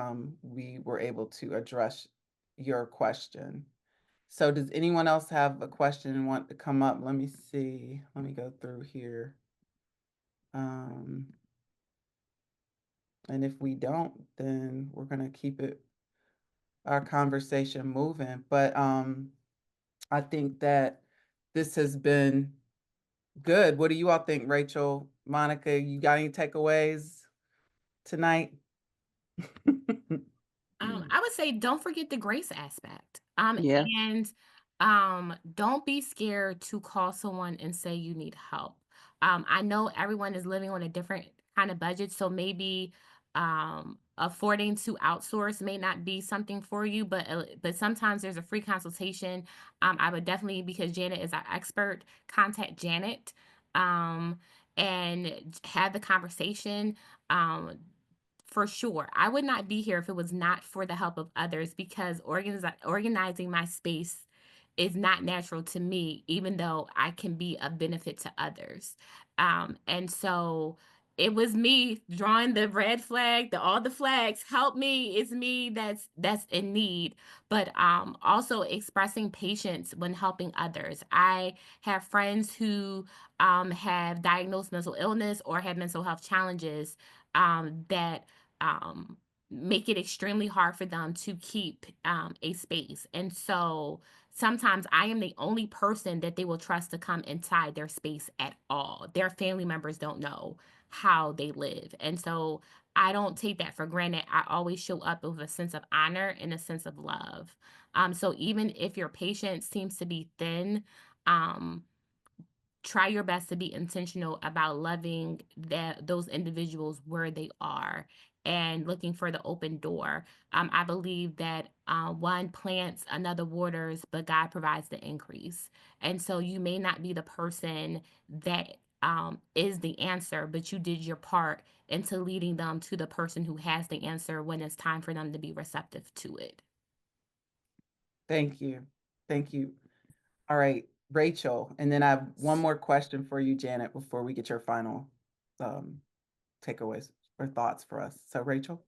we were able to address your question. So does anyone else have a question and want to come up? Let me see. Let me go through here. Um, and if we don't, then we're gonna keep our conversation moving. But I think that this has been good. What do you all think, Rachel, Monica? You got any takeaways tonight? I would say don't forget the grace aspect. Yeah. And don't be scared to call someone and say you need help. I know everyone is living on a different kind of budget, so maybe affording to outsource may not be something for you, but sometimes there's a free consultation. I would definitely, because Janet is our expert, contact Janet and have the conversation. Um, for sure. I would not be here if it was not for the help of others, because organizing my space is not natural to me, even though I can be a benefit to others. And so it was me drawing the red flag, all the flags. Help me! It's me that's in need. But also expressing patience when helping others. I have friends who have diagnosed mental illness or have mental health challenges that um, make it extremely hard for them to keep a space. And so sometimes I am the only person that they will trust to come inside their space at all. Their family members don't know how they live. And so I don't take that for granted. I always show up with a sense of honor and a sense of love. So even if your patience seems to be thin, um, try your best to be intentional about loving those individuals where they are and looking for the open door. I believe that one plants, another waters, but God provides the increase. And so you may not be the person that is the answer, but you did your part into leading them to the person who has the answer when it's time for them to be receptive to it. Thank you. Thank you. All right, Rachel, and then I have one more question for you, Janet, before we get your final um, takeaways or thoughts for us. So, Rachel?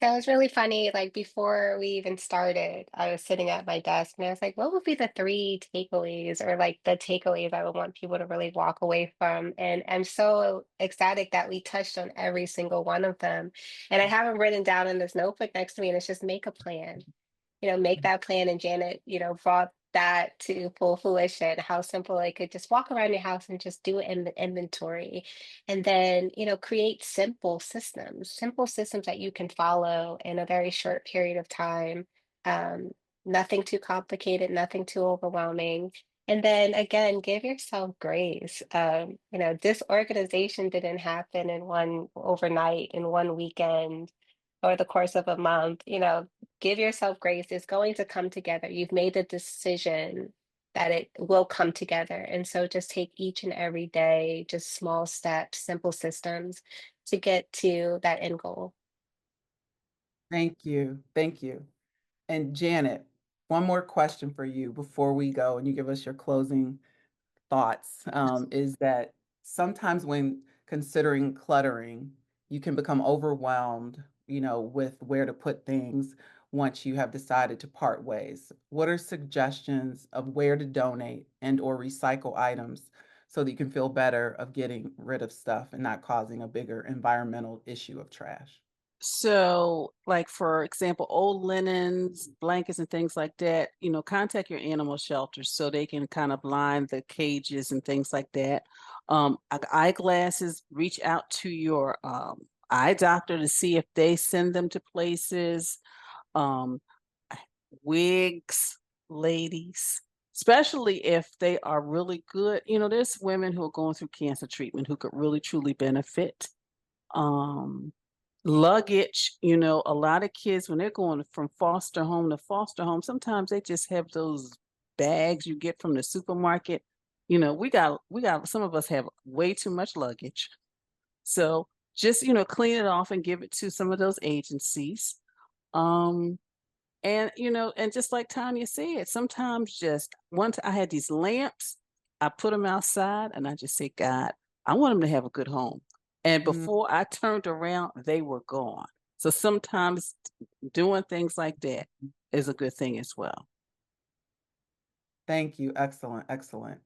That was really funny. Like before we even started, I was sitting at my desk and I was like, what would be the three takeaways or like the takeaways I would want people to really walk away from? And I'm so ecstatic that we touched on every single one of them. And I have them written down in this notebook next to me, and it's just make a plan. Make that plan. And Janet, brought that to full fruition, how simple it could just walk around your house and just do an inventory. And then, create simple systems that you can follow in a very short period of time. Um, Nothing too complicated, nothing too overwhelming. And then again, give yourself grace. This organization didn't happen in one overnight, in one weekend, or the course of a month. Give yourself grace. It's going to come together. You've made the decision that it will come together. And so just take each and every day, just small steps, simple systems to get to that end goal. Thank you. Thank you. And Janet, one more question for you before we go and you give us your closing thoughts, is that sometimes when considering cluttering, you can become overwhelmed, with where to put things once you have decided to part ways. What are suggestions of where to donate and or recycle items so that you can feel better of getting rid of stuff and not causing a bigger environmental issue of trash? So, like for example, old linens, blankets, and things like that, contact your animal shelters so they can kind of line the cages and things like that. Eyeglasses, reach out to your eye doctor to see if they send them to places. Um, Wigs, ladies, especially if they are really good. There's women who are going through cancer treatment who could really truly benefit. Um, Luggage, a lot of kids when they're going from foster home to foster home, sometimes they just have those bags you get from the supermarket. We got some of us have way too much luggage. So just, clean it off and give it to some of those agencies. Um, and just like Tanya said, sometimes just once I had these lamps, I put them outside and I just say, God, I want them to have a good home. And Mm, before I turned around, they were gone. So sometimes doing things like that is a good thing as well. thank you. Excellent, excellent.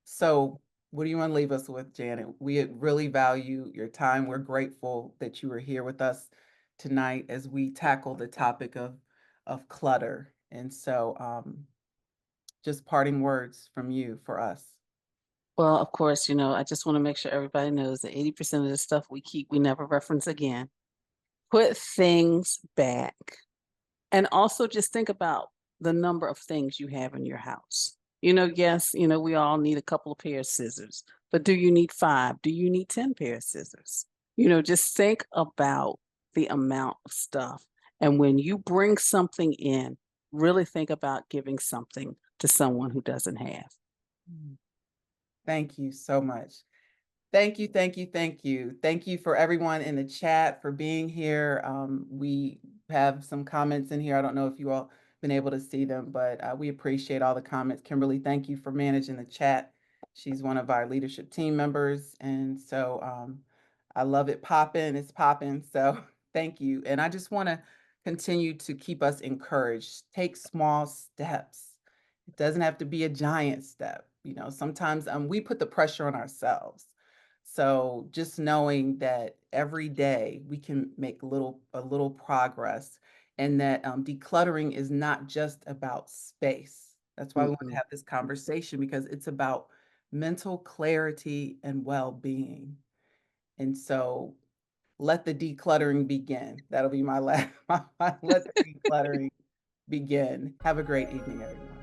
So, what do you want to leave us with, Janet? We really value your time. We're grateful that you were here with us tonight as we tackle the topic of clutter. And so, just parting words from you for us. Well, of course, I just want to make sure everybody knows that 80% of the stuff we keep, we never reference again. Put things back. And also just think about the number of things you have in your house. Yes, we all need a couple of pair of scissors, but do you need 5? Do you need 10 pair of scissors? Just think about the amount of stuff. And when you bring something in, really think about giving something to someone who doesn't have. Mm. Thank you so much. Thank you, thank you, thank you. Thank you for everyone in the chat for being here. We have some comments in here. I don't know if you all been able to see them, but we appreciate all the comments. Kimberly, thank you for managing the chat. She's one of our leadership team members. And so I love it popping. It's popping. So thank you. And I just want to continue to keep us encouraged. Take small steps. It doesn't have to be a giant step. Sometimes we put the pressure on ourselves. So just knowing that every day we can make a little progress, and that decluttering is not just about space. That's why we want to Mhm. have this conversation, because it's about mental clarity and well-being. And so let the decluttering begin. That'll be my last. Let the decluttering begin. Have a great evening, everyone.